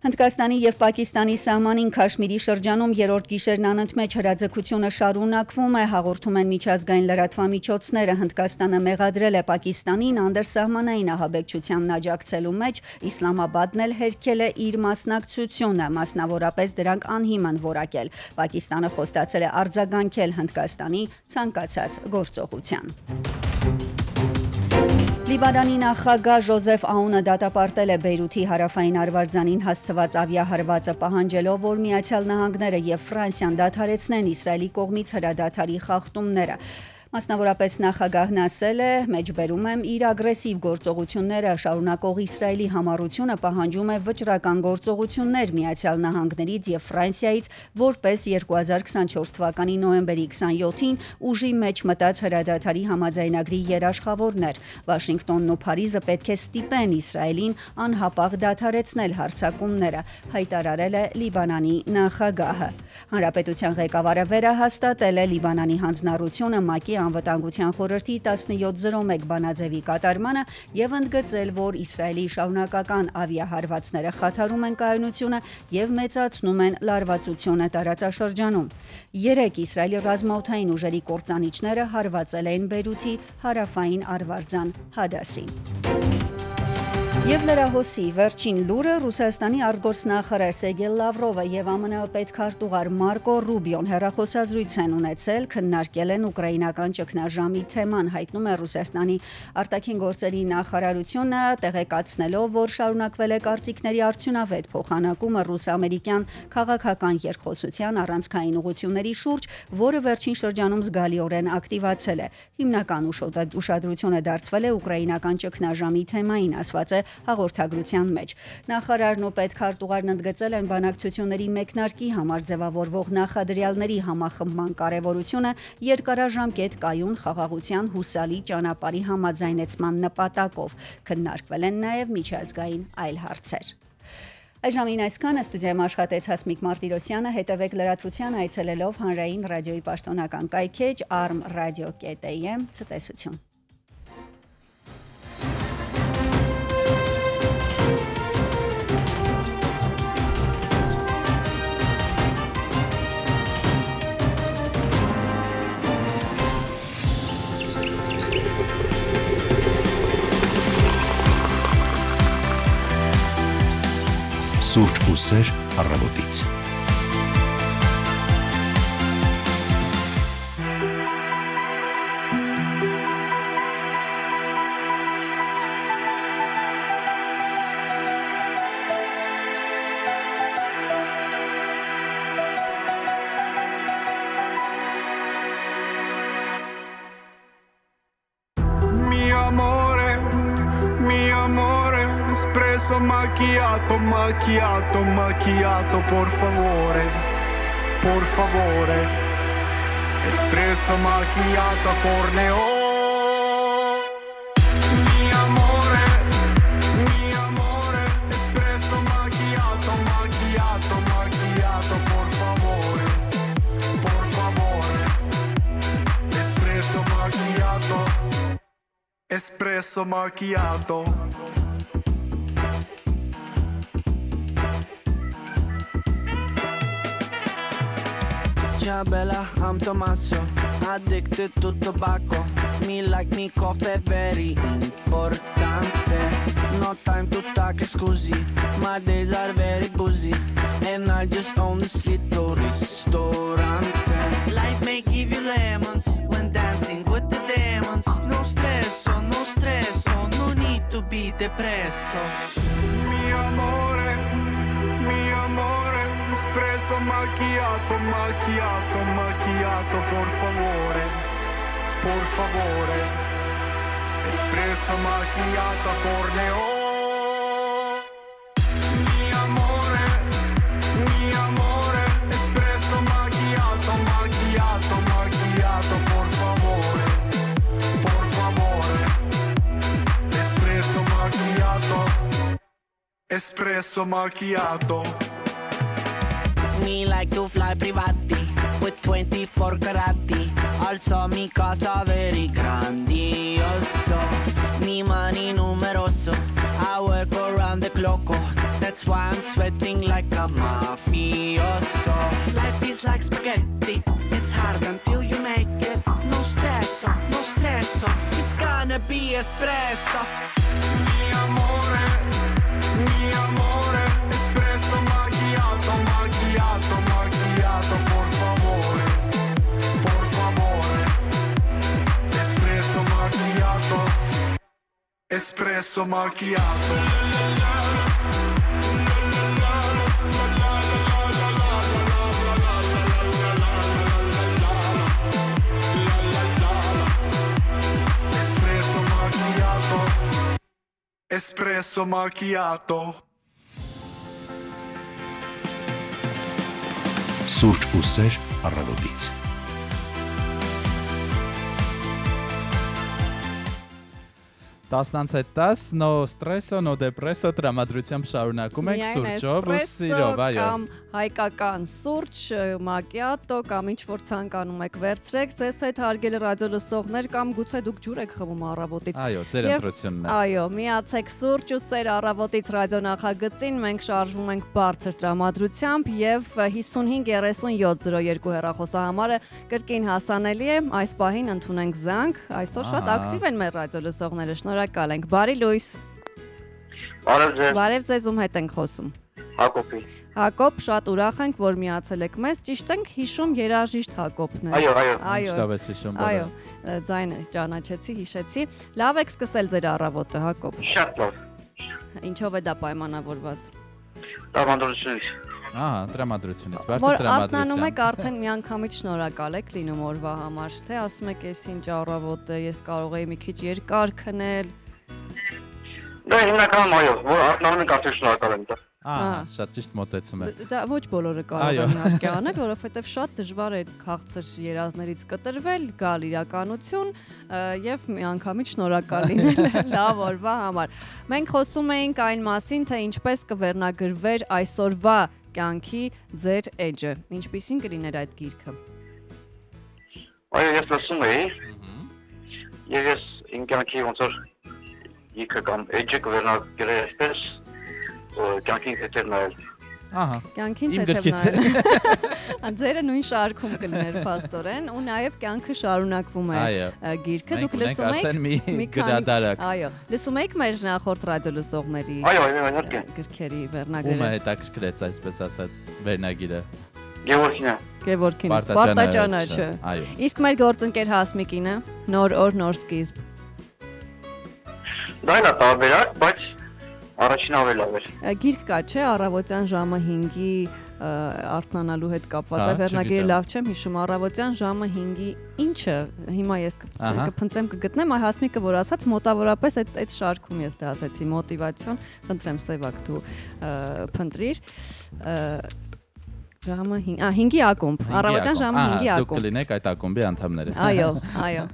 Հնդկաստանի եւ Պակիստանի սահմանին Քաշմիրի շրջանում երրորդ գիշերն անընդմեջ հրաձգությունը շարունակվում է, հաղորդում են միջազգային լրատվամիջոցները։ Հնդկաստանը մեղադրել է Պակիստանին անդրսահմանային ահաբեկչությանն աջակցելու մեջ, Իսլամաբադն էլ հերքել է իր մասնակցությունը, մասնավորապես դրանք անհիմն որակել։ Պակիստանը խոստացել է արձագանքել Հնդկաստանի ցանկացած գործողության։ Լիբանանի նախագահ Ժոզեֆ Աունը դատապարտել է Բեյրութի հարավային արվարձանին հասցված ավիահարվածը, պահանջելով, որ Միացյալ Նահանգները եւ Ֆրանսիան դադարեցնեն Իսրայելի կողմից հրադադարի խախտումները։ Մասնավորապես նախագահն ասել է, մեջբերում եմ, իր ագրեսիվ գործողությունները շարունակող Իսրայելի համառությունը պահանջում է վճռական գործողություններ Միացյալ Նահանգներից եւ Ֆրանսիայից, որպես 2024 թվականի նոյեմբերի 27-ին ուժի մեջ մտած հրադադարի համաձայնագրի երաշխավորներ։ Վաշինգտոնն ու Փարիզը պետք է ստիպեն Իսրայելին անհապաղ դադարեցնել հարձակումները, հայտարարել է Լիբանանի նախագահը։ Հանրապետության ղեկավարը վերահաստատել է Լիբանանի հանձնառությունը ՄԱԿ-ի անվտանգության խորհրդի 1701 բանաձևի կատարմանը եւ ընդգծել, որ Իսրայելի շարունակական ավիահարվածները խաթարում են կայունությունը եւ մեծացնում են լարվածությունը տարածաշրջանում։ 3 Իսրայելի ռազմաօդային ուժերի կործանիչները հարվածել էին Բեյրութի հարավային արվարձան Հադասին։ Եվ լրահոսի վերջին լուրը Ռուսաստանի արտգործնախարար Սերգեյ Լավրովը եւ ԱՄՆ պետքարտուղար Մարկո Ռուբիոն հեռախոսազրույց են ունեցել, քննարկել են ուկրաինական ճգնաժամի թեման, հայտնում է Ռուսաստանի արտաքին գործերի նախարարությունը, տեղեկացնելով, որ շարունակվել է կարծիքների արդյունավետ փոխանակումը ռուս-ամերիկյան քաղաքական երկխոսության առանցքային ուղղությունների շուրջ, որը վերջին շրջանում զգալիորեն ակտիվացել է։ Հիմնական ուշադրությունը դարձվել է ուկրաինական ճգնաժամի թեմային, ասված է հաղորդագրության մեջ։ Նախարարն ու պետքարտուղարն ընդգծել են բանակցությունների մեկնարկի համար ձևավորվող նախադրյալների համախմբման կարևորությունը երկարաժամկետ կայուն խաղաղության հուսալի ճանապարհի համաձայնեցման նպատակով։ Քննարկվել են նաև միջազգային այլ հարցեր։ Այժմին այսքանը ստուդիայում աշխատեց Հասմիկ Մարտիրոսյանը, հետևեք լրատվության այցելելով Հանրային ռադիոյի պաշտոնական կայքեջ armradio.am ցտեսություն։ Սուրճ ու սեր առավոտից։ amore, espresso macchiato, macchiato, macchiato, por favore, espresso macchiato, corneo. Mi amore, espresso macchiato, macchiato, macchiato, por favore, espresso macchiato, espresso macchiato. Ciao bella, I'm Tommaso, addicted to tobacco. Me like me coffee very importante. No time to talk scusi, my days are very busy. And I just own this little ristorante. Life may give you lemons when dancing with the demons. No stress, no need to be depresso. Mi amore, espresso macchiato, macchiato, macchiato, por favore, espresso macchiato, corneo. Mi amore, espresso macchiato, macchiato, macchiato, por favore, espresso macchiato, espresso macchiato. Me like to fly privati with 24 carati. Also mi casa very grandioso. Mi money numeroso. I work around the clock. That's why I'm sweating like a mafioso. Life is like spaghetti. It's hard until you make it. No stresso. It's gonna be espresso. Mi amore, espresso macchiato, macchiato, macchiato, por favore, espresso macchiato, espresso macchiato. Espresso macchiato. Սուրճ ու սեր առավոտից։ Տասնանց հետ 10, no stress-o, no depresso տրամադրությամբ շարունակում ենք սուրճով ու սիրով, այո։ Կամ հայկական սուրճ, մակիատո կամ ինչ որ ցանկանում եք վերցրեք, ձեզ հետ հարգելի ռադիո լսողներ կամ գուցե դուք ջուր եք խմում առավոտից։ Այո, ձեր ընտրությունն է։ Այո, միացեք սուրճ ու սեր առավոտից ռադիո նախագծին, մենք շարժվում ենք բարձր տրամադրությամբ եւ 55-3702 հեռախոսահամարը կրկին հասանելի է, այս պահին ընդունենք զանգ, այսօր շատ ակտիվ են մեր ռադիո լսողները, շնորհակալ ենք, բարի լույս։ Բարև ձեզ, ում հետ ենք խոսում։ Հակոբի։ Հակոբ, շատ ուրախ ենք, որ միացել եք մեզ, ճիշտ ենք հիշում երաժիշտ Հակոբն է։ Այո։ Ինչով ես հիշում բոլորը։ Այո, ձայնը ճանաչեցի, հիշեցի։ Լավ եք սկսել ձեր առավոտը, Հակոբ։ Շատ լավ։ Ինչով է դա պայմանավորված։ Տրամադրությունից։ Ահա, տրամադրությունից, Որ բարձր արթնանում եք տրամադրությամբ։ արդեն միանգամից շնորհակալ եք լինում օրվա համար, թե ասում եք ես ինչ առավոտ է, ես կարող եի մի քիչ երկար քնել։ Դա հիմնականում այո, որ արթնանում ենք արդեն շնորհակալ եմ դա։ Ահա, շատ ճիշտ մոտեցում է։ Դա ոչ բոլորը կարող են իհարկե անել, որովհետև շատ դժվար է քաղցր երազներից կտրվել, գալ իրականություն եւ միանգամից շնորհակալ լինել լավ օրվա համար։ Մենք խոսում էինք այն մասին, թե ինչպես կվերնագրվեր այսօրվա կյանքի ձեր էջը։ Ինչպիսին կլիներ այդ գիրքը։ Այո, ես լսում էի։ Եվ ես իմ կյանքի ոնց որ գիրքը կամ էջը կվերնագրել այսպես կյանքին թեթև նայել։ Ահա։ Կյանքին Իմ թեթև գրքից նայել։ Ձերը նույն շարքում կլիներ փաստորեն ու նաև կյանքը շարունակվում է գիրքը։ Դուք լսում եք մի գրադարակ։ Այո, լսում եք մեր նախորդ ռադիո լսողների Այո, իհարկե։ գրքերի Ում վերնագրերը։ է հետաքրքրեց այսպես ասած վերնագիրը։ Գևորգինը։ Պարտաճանաչը։ Այո։ Իսկ մեր գործընկեր Հասմիկինը նոր օր, նոր սկիզբ։ Դա էլ է տարբերակ, բայց առաջին ավելի լավ էր։ Գիրք կա, չէ, առավոտյան ժամը 5-ի արթնանալու հետ կապված է վերնագիրը լավ չեմ հիշում առավոտյան ժամը 5-ի ինչը հիմա ես կփնտրեմ կգտնեմ այ Հասմիկը որ ասաց մոտավորապես այդ շարքում ես դա ասացի մոտիվացիոն խնդրեմ Սևակ դու փնտրիր ժամը 5-ի ակումբ առավոտյան ժամը 5-ի ակումբ դուք կլինեք այդ ակումբի անդամները այո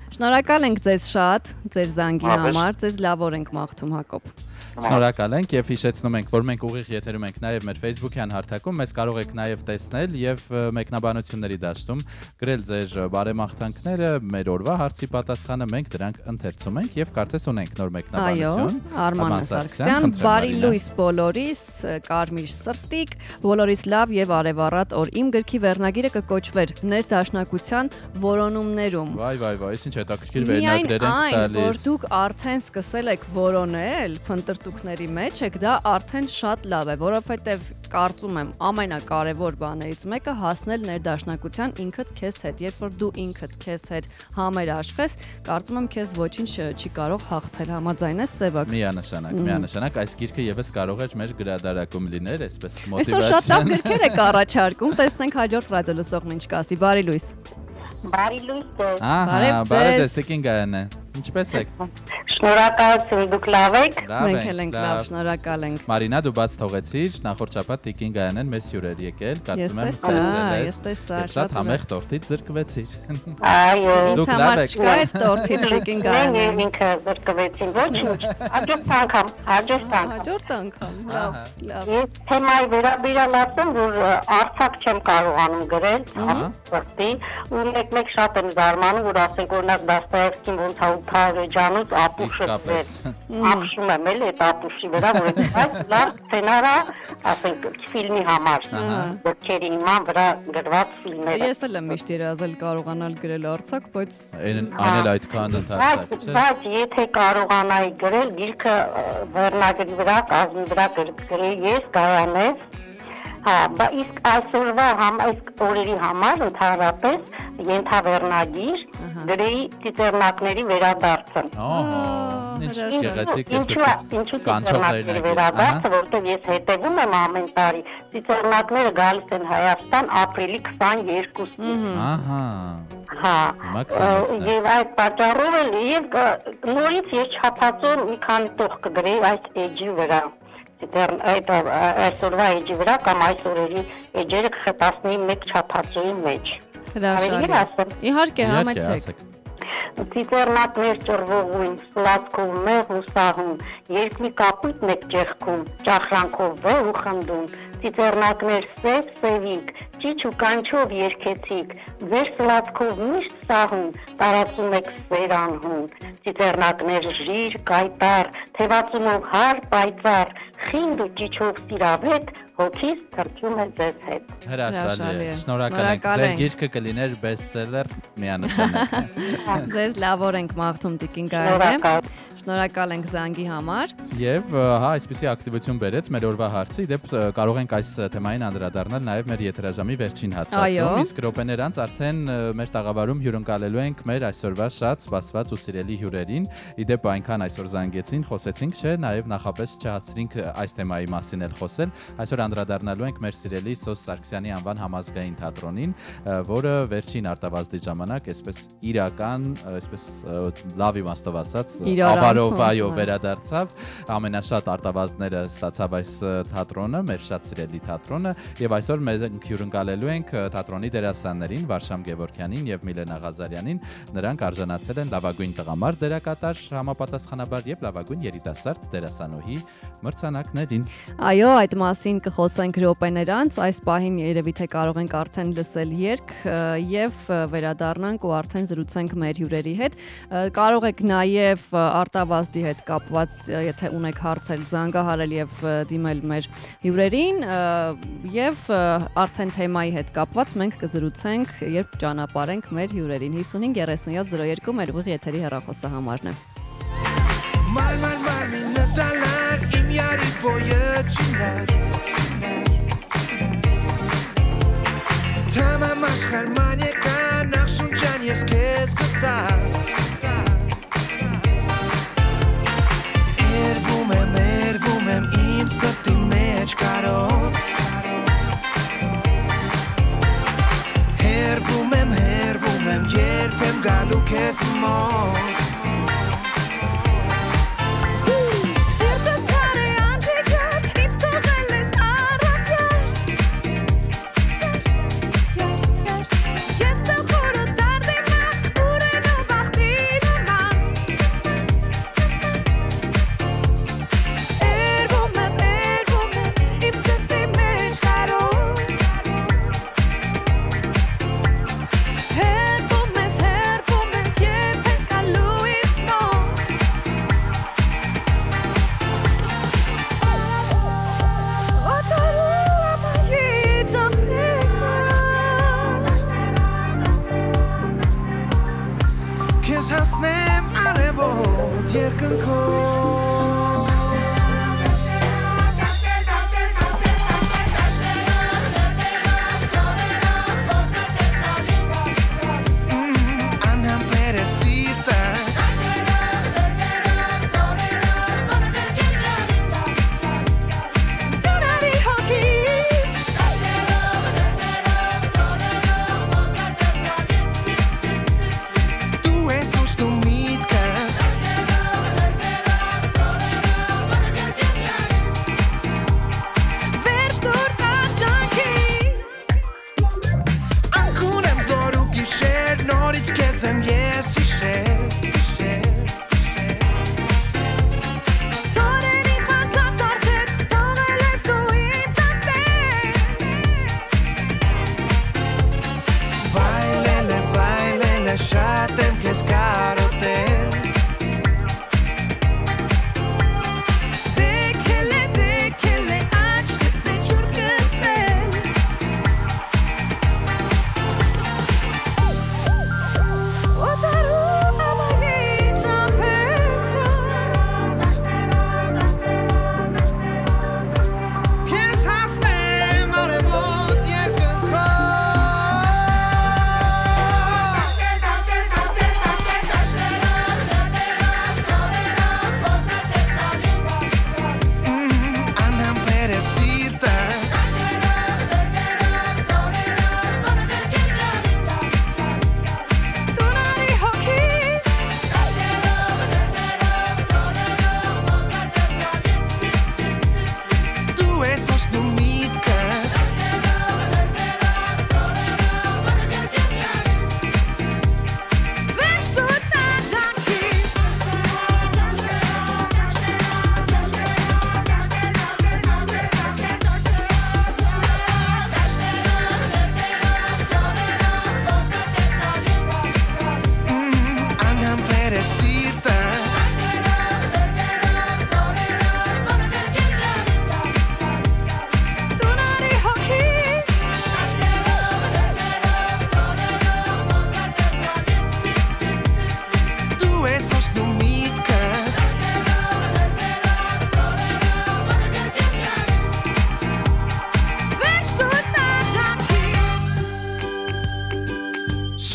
շնորհակալ ենք ձեզ շատ ձեր զանգի համար ձեզ լավ օր ենք մաղթում Հակոբ Շնորհակալ ենք եւ հիշեցնում ենք, որ մենք ուղիղ եթերում ենք նաեւ մեր Facebook-յան հարթակում, մեզ կարող եք նաեւ տեսնել եւ մեկնաբանությունների դաշտում գրել ձեր բարեմաղթանքները, մեր օրվա հարցի պատասխանը մենք դրանք ընթերցում ենք եւ կարծես ունենք նոր մեկնաբանություն։ Այո, Արման Սարգսյան, բարի լույս բոլորիս, կարմիր սրտիկ, բոլորիս լավ եւ արևառատ օր։ Իմ գրքի վերնագիրը կկոչվեր ներդաշնակության որոնումներում։ Վայ, ինչ հետաքրքիր վերնագրեր ենք տալիս։ Որ դուք արդեն սկսել եք որոնել փնտրտուքների մեջ եք, դա արդեն շատ լավ է, որովհետև կարծում եմ ամենակարևոր բաներից մեկը հասնել ներդաշնակության ինքդ քեզ հետ, երբ որ դու ինքդ քեզ հետ համերաշխես, կարծում եմ քեզ ոչինչ չի կարող հաղթել, համաձայն ես Սևակ։ Միանշանակ այս գիրքը եւս կարող է մեր գրադարակում լինել, այսպես մոտիվացիա։ Այսօր շատ լավ գրքեր եք առաջարկում, տեսնենք հաջորդ ռադիոլսողն ինչ կասի։ Բարի լույս։ Բարի լույս ձեզ։ Բարի ձեզ, Տիկին Գայանե։ Ինչպես եք։ Շնորհակալություն, դուք լավ եք։ Մենք էլ ենք լավ, շնորհակալ ենք։ Մարինա, դու բաց թողեցիր, նախորդ շաբաթ Տիկին Գայանեն մեզ հյուրեր եկել, կարծում եմ ես տեսա, շատ համեղ տորտից զրկվեցիր։ Այո, ինձ համար չկա այդ տորտից Տիկին Գայանեն։ Մենք ինքը զրկվեցին, ոչինչ։ Հաջորդ անգամ, լավ։ Ես թեմայի վերաբերյալ ասեմ, որ Արցախ չեմ կարողանում գրել, սրտի, ու մեկ շատ եմ զարմանում, որ ասենք օրինակ Դաստոևսկին ոնց է Թարեջանուց ապուշը ապշում եմ էլ այդ ապուշի վրա, որ այս լավ սցենար է, ասենք ֆիլմի համար, դեպքերի իման վրա գրված ֆիլմերը։ Ես էլ եմ միշտ երազել կարողանալ գրել Արցախ, բայց այն էլ այդքան ընդհանրակ չէ։ Բայց եթե կարողանայի գրել, գիրքը վերնագրի վրա, կազմի վրա գրել ես, Գայանես, իսկ այսօրվա այս օրերի համար ընդհանրապես ենթավերնագիր գրեի ծիծեռնակների վերադարձը։ Ինչ գեղեցիկ ինչու ծիծեռնակների վերադարձը, որտեղ ես հետևում եմ ամեն տարի, ծիծեռնակները գալիս են Հայաստան ապրիլի 22-ին։ Եվ այդ պատճառով էլ եւ նորից ես չափածո մի քանի տող կգրեի այս էջի վրա։ Այսօրվա էջի վրա կամ այս օրերի էջերը կխտացնեի մեկ չափածոյի մեջ։ Հրաշալի։ Իհարկե, համեցեք։ Ծիծեռնակներ ճռվողույն, սլացքով մեղ ու սահուն, երկրի կապույտն եք ճեղքում, ճախրանքով վեհ ու խնդուն, ծիծեռնակներ սև, սևիկ, ճիչ ու կանչով երկեցիք, վեր սլացքով միշտ սահուն, տարածում եք սեր անհուն, ծիծեռնակներ ժիր, կայտար, թևածումով հար, պայծառ, խինդ ու ճիչով սիրավետ, հոգիս թրծում է ձեզ հետ։ Հրաշալի է, շնորհակալ ենք, ձեր գիրքը կլիներ բեսթսելեր միանշանակ։ Ձեզ լավ օր ենք մաղթում Տիկին Գայանե։ Շնորհակալ ենք զանգի համար։ Եվ այսպիսի ակտիվություն բերեց մեր օրվա հարցը, իդեպ կարող ենք այս թեմային անդրադառնալ նաև մեր եթերաժամի վերջին հատվածում, իսկ րոպեներ անց արդեն մեր տաղավարում հյուրընկալելու ենք մեր այսօրվա շատ սպասված ու սիրելի հյուրերին։ Իդեպ այնքան այսօր զանգեցին, խոսեցինք, չէ, նաև նախապես չհասցրինք այս թեմայի մասին էլ խոսել։ Այսօր անդրադառնալու ենք մեր սիրելի Սոս Սարգսյանի անվան համազգային թատրոնին, որը վերջին արտավազդի ժամանակ այսպես իրական, այսպես լավ իմաստով ասած, ավարով վերադարձավ, ամենաշատ արտավազդները ստացավ այս թատրոնը, մեր շատ սիրելի թատրոնը, եւ այսօր մենք հյուրընկալելու ենք թատրոնի դերասաններին Վարշամ Գևորգյանին եւ Միլենա Ղազարյանին, նրանք արժանացել են լավագույն տղամարդ դերակատար համապատասխանաբար եւ լավագույն երիտասարդ դերասանուհի մրցանակներին։ Այո, այդ մասին կխոսենք րոպեներ անց, այս պահին երևի թե կարող ենք արդեն լսել երգ եւ վերադառնանք ու արդեն զրուցենք մեր հյուրերի հետ։ Կարող եք նաեւ արտավազդի հետ կապված, եթե ունեք հարցեր, զանգահարել եւ դիմել մեր հյուրերին եւ արդեն թեմայի հետ կապված մենք կզրուցենք, երբ ճանապարհենք մեր հյուրերին 553702 մեր ուղիղ եթերի հեռախոսահամարն է։ Իմ յարի բոյը չինար Թամամ աշխար մանեկա նախշուն ճան ես կեզ կտա Երվում եմ իմ սրտի մեջ կարոտ գալու քեզ մոտ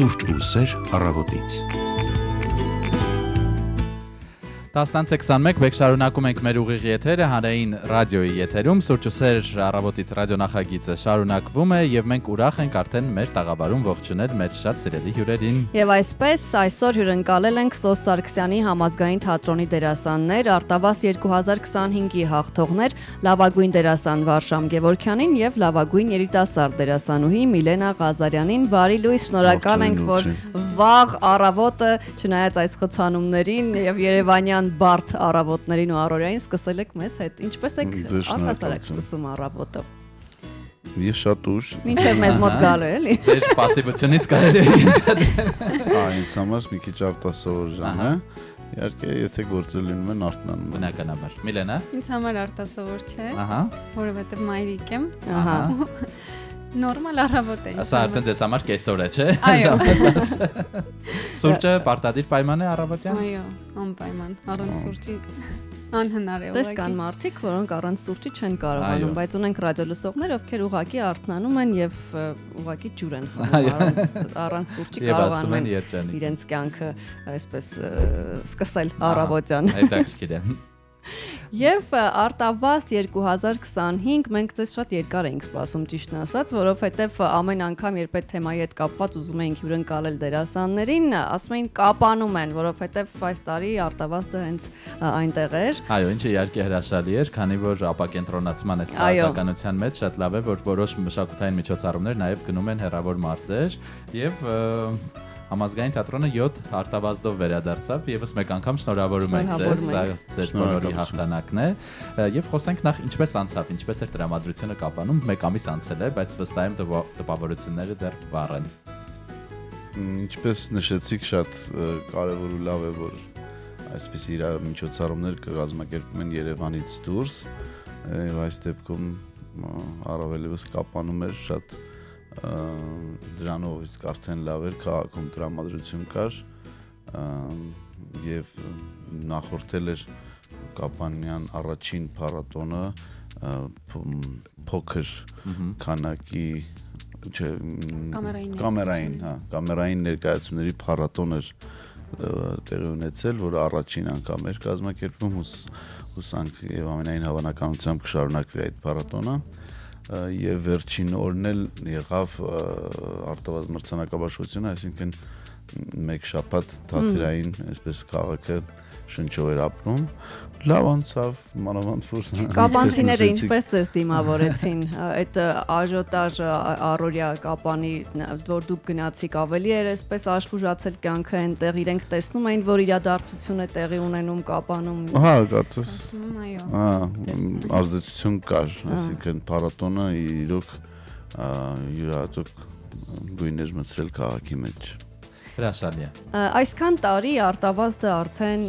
Սուրճ ու սեր առավոտից 10:21 մեկ շարունակում ենք մեր ուղիղ եթերը հանրային ռադիոյի եթերում Սուրճ ու սեր առավոտից ռադիո նախագիծը շարունակվում է եւ մենք ուրախ ենք արդեն մեր տաղավարում ողջունել մեր շատ սիրելի հյուրերին Եվ այսպես այսօր հյուրընկալել ենք Սոս Սարգսյանի համազգային թատրոնի դերասաններ Արտավազդ 2025-ի հաղթողներ լավագույն դերասան Վարշամ Գևորգյանին եւ լավագույն երիտասարդ դերասանուհի Միլենա Ղազարյանին բարի լույս շնորհակալ ենք որ վաղ առավոտը չնայած այս խցանումներին եւ Երևանյան բարդ առավոտներին ու առօրյային սկսել եք մեզ հետ ինչպես եք առհասարակ սկսում առավոտը Ես շատ ուշ Մինչև մեզ մոտ գալու է էլի Ձեր պասիվությունից կարելի է ենթադրել Ինձ համար մի քիչ արտասովոր ժամ է Իհարկե եթե գործը լինում են արթնանում Բնականաբար Միլենա Ինձ համար արտասովոր չէ Ահա որովհետեւ մայրիկ եմ Ահա Նորմալ առավոտ է Ասա արդեն ձեզ համար կեսօր է, չէ? Այո Սուրճը պարտադիր պայման է առավոտյան? Այո, անպայման, առանց սուրճի անհնար է ուղղակի Դες կան մարդիկ, որոնք առանց սուրճի չեն կարողանում, բայց ունենք ռադիո լսողներ, ովքեր ուղղակի արթնանում են եւ ուղղակի ջուր են խմում, առանց սուրճի կարողանում են իրենց կյանքը այսպես սկսել առավոտյան Հետաքրքիր է Եվ արտավազդ 2025 մենք ձեզ շատ երկար էինք սպասում ճիշտն ասած, որովհետև ամեն անգամ երբ այդ թեմայի հետ կապված ուզում էինք հյուրընկալել դերասաններին, ասում էին կապանում են, որովհետև այս տարի արտավազդը հենց այնտեղ էր։ Այո, ինչը իհարկե հրաշալի էր, քանի որ ապակենտրոնացման այս քաղաքականության մեջ շատ լավ է, որ որոշ մշակութային միջոցառումներ նաև գնում են հեռավոր մարզեր եւ Համազգային թատրոնը 7 արտավազդով վերադարձավ, եւս մեկ անգամ շնորհավորում ենք ձեզ, սա ձեր բոլորի հաղթանակն է։ Եվ խոսենք նախ ինչպես անցավ, ինչպես էր տրամադրությունը կապանում, մեկ ամիս անցել է, բայց վստահ եմ տպավորությունները դեռ վառ են։ Ինչպես նշեցիք, շատ կարևոր ու լավ է, որ այսպես իր միջոցառումներ կկազմակերպում են Երևանից դուրս, եւ այս դեպքում առավել եւս կապանում էր շատ դրանով իսկ արդեն լավ էր քաղաքում տրամադրություն կար եւ նախորդել էր Կապանյան առաջին փառատոնը փոքր քանակի կամերային ներկայացումների փառատոն էր տեղի ունեցել, որը առաջին անգամ էր կազմակերպվում, հուսանք եւ ամենայն հավանականությամբ կշարունակվի այդ փառատոնը եւ վերջին օրն էլ եղավ արտավազդ մրցանակաբաշխությունը, այսինքն մեկ շաբաթ թատերային, այսպես քաղաքը շնչով էր ապրում, լավ անցավ, մանավանդ որ կապանցիները ինչպես ձեզ դիմավորեցին, այդ աժոտաժը առօրյա Կապանի, որ դուք գնացիք, ավելի էր այսպես աշխուժացել կյանքը այնտեղ, իրենք տեսնում էին, որ իրադարձություն է տեղի ունենում Կապանում։ Հա, կարծես, ազդեցություն կար, այսինքն փառատոնը իրոք յուրահատուկ գույն էր մտցրել քաղաքի մեջ։ Հրաշալի է։ Այսքան տարի արտավազդը արդեն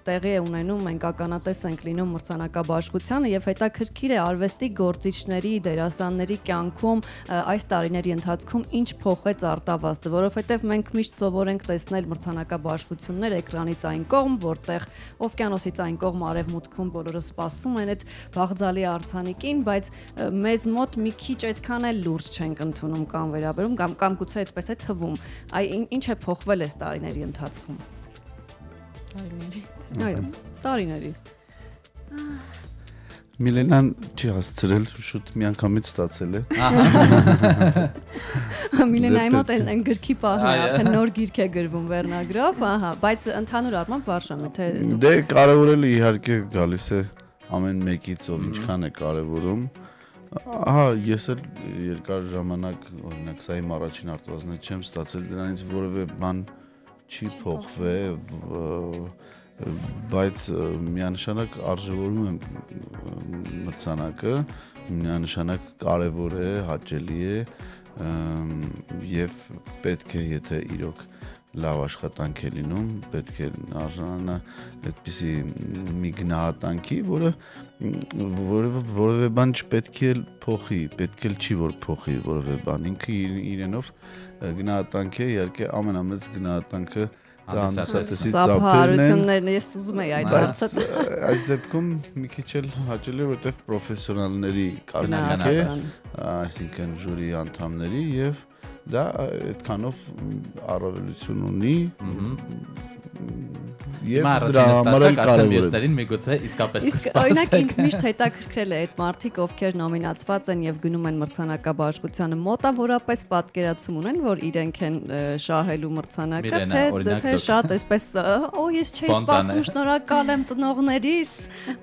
տեղի է ունենում, մենք ականատես ենք լինում մրցանակաբաշխությանը եւ հետաքրքիր է արվեստի գործիչների, դերասանների կյանքում այս տարիների ընթացքում ինչ փոխեց արտավազդը, որովհետեւ մենք միշտ սովոր ենք տեսնել մրցանակաբաշխություններ էկրանից այն կողմ, որտեղ օվկիանոսից այն կողմ արևմուտքում բոլորը սպասում են այդ բաղձալի արձանիկին, բայց մեզ մոտ մի քիչ այդքան էլ լուրջ չենք ընդունում կամ վերաբերում կամ գուցե այդպես է թվում։ Ինչ է փոխվել այս տարիների ընթացքում։ Այո, տարիների։ Միլենան չի հասցրել, շուտ միանգամից ստացել է։ Միլենայի մոտ այն գրքի պահն է, արդեն նոր գիրք է գրվում վերնագրով, բայց ընդհանուր առմամբ վարշամ է, թե դե կարևորել իհարկե գալիս է ամեն մեկից, ով ինչքան է կարևորում։ Ահա, ես էլ երկար ժամանակ, օրինակ, սա իմ առաջին արտավազդն չեմ ստացել, դրանից որևէ բան չի փոխվել, բայց միանշանակ արժևորում եմ մրցանակը, միանշանակ կարևոր է, հաճելի է եւ պետք է, եթե իրոք լավ աշխատանք է լինում, պետք է արժանանա այդպիսի մի գնահատանքի, որևէ բան չպետք է փոխի, պետք է չի որ փոխի որևէ բան, ինքը իրենով գնահատանք է, իհարկե ամենամեծ գնահատանքը հանդիսատեսի ծափերն են, ես ուզում եի այդ հարցը, այս դեպքում մի քիչ էլ հաճելի է, որտեղ պրոֆեսիոնալների կարծիք է, այսինքն ժյուրի անդամների եւ դա այդքանով առավելություն ունի եւ դրա համար էլ կարևոր է։ Միգուցե իսկապես կսպասեք։ Օրինակ ինձ միշտ հետաքրքրել է այդ մարդիկ, ովքեր նոմինացված են եւ գնում են մրցանակաբաշխությանը, մոտավորապես պատկերացում ունեն, որ իրենք են շահելու մրցանակը, թե շատ այսպես, ես չէի սպասում, շնորհակալ եմ ծնողներիս,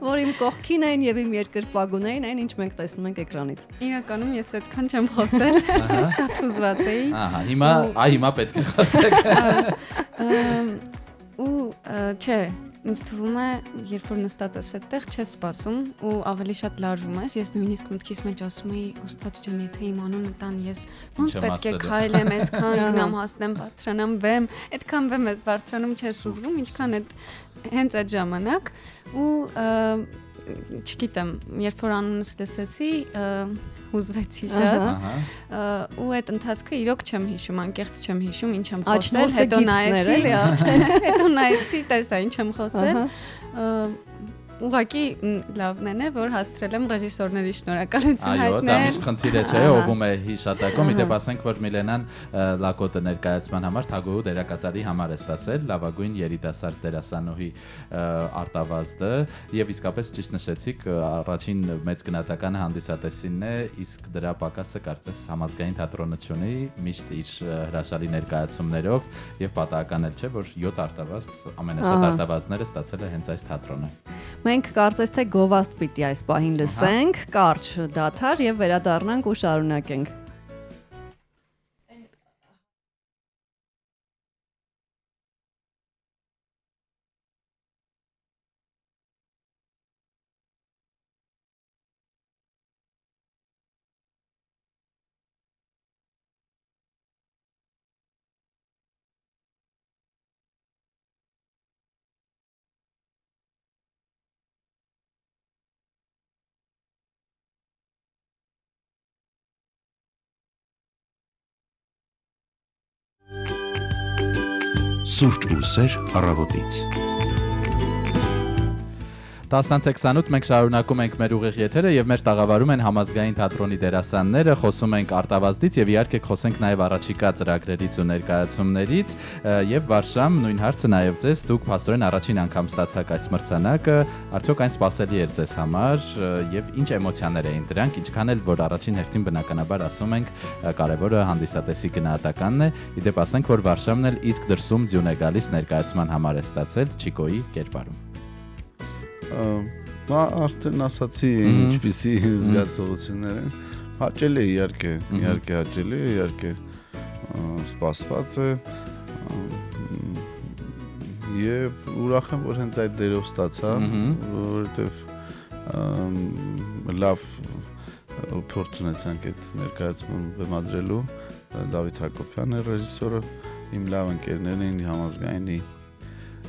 որ իմ կողքին էին եւ իմ երկրպագուն էին, այն ինչ մենք տեսնում ենք էկրանից։ Իրականում ես այդքան չեմ խոսել, շատ հուզված էի։ Ահա, հիմա պետք է խոսեք։ Չէ, ինձ թվում է, երբ որ նստած ես այդտեղ, չես սպասում ու ավելի շատ լարվում ես։ Ես նույնիսկ մտքիս մեջ ասում էի, Աստված ջան, եթե իմ անունը տան, ես ոնց պետք է քայլեմ, այսքան գնամ հասնեմ, բարձրանամ բեմ, այդքան բեմ ես բարձրանում, չես ուզվում, ինչքան այդ հենց այդ ժամանակ ու չգիտեմ, երբ որ անունս լսեցի, հուզվեցի շատ ու այդ ընթացքը իրոք չեմ հիշում, անկեղծ չեմ հիշում, ինչ եմ խոսել, հետո նայեցի, տեսա ինչ եմ խոսել ուղղակի լավն է, որ հասցրել եմ ռեժիսորների շնորհակալություն հայտնել։ Այո, դա միշտ խնդիր է, չէ, ողում է հիշատակում, իդեպ ասենք, որ Միլենան լակոտը ներկայացման համար Թագուհու դերակատարի համար է ստացել լավագույն երիտասարդ դերասանուհի արտավազդը, եւ իսկապես ճիշտ նշեցիք, առաջին մեծ գնահատականը հանդիսատեսինն է, իսկ դրա պակասը կարծես համազգային թատրոնությունի միշտ իր հրաշալի ներկայացումներով եւ պատահական էլ չէ, որ 7 արտավազդ ամենաշատ արտավազդները ստացել է հենց այս թատրոնը։ Մենք կարծես թե գովազդ պիտի այս պահին լսենք, կարճ դադար եւ վերադառնանք ու շարունակենք։ Սուրճ ու սեր առավոտից 10:28 մենք շարունակում ենք մեր ուղիղ եթերը եւ մեր տաղավարում են համազգային թատրոնի դերասանները, խոսում ենք արտավազդից եւ իհարկե խոսենք նաեւ առաջիկա ծրագրերից ու ներկայացումներից եւ Վարշամ նույն հարցը նաեւ ձեզ, դուք փաստորեն առաջին անգամ ստացաք այս մրցանակը, արդյոք այն սպասելի էր ձեզ համար եւ ինչ էմոցիաներ էին դրանք, ինչքան էլ որ առաջին հերթին բնականաբար ասում ենք կարեւորը հանդիսատեսի գնահատականն է, իդեպ ասենք որ Վարշամն էլ իսկ դրսում ձյուն է գալիս ներկայացման համար է ստացել Չիկոյի կերպարում։ Արդեն ասացի ինչպիսի զգացողություններ են, հաճելի է իհարկե հաճելի է, իհարկե սպասված է եւ ուրախ եմ, որ հենց այդ դերով ստացա, որովհետեւ լավ փորձ ունեցանք այդ ներկայացումը բեմադրելու, Դավիթ Հակոբյանը ռեժիսորը, իմ լավ ընկերներն էին համազգայինի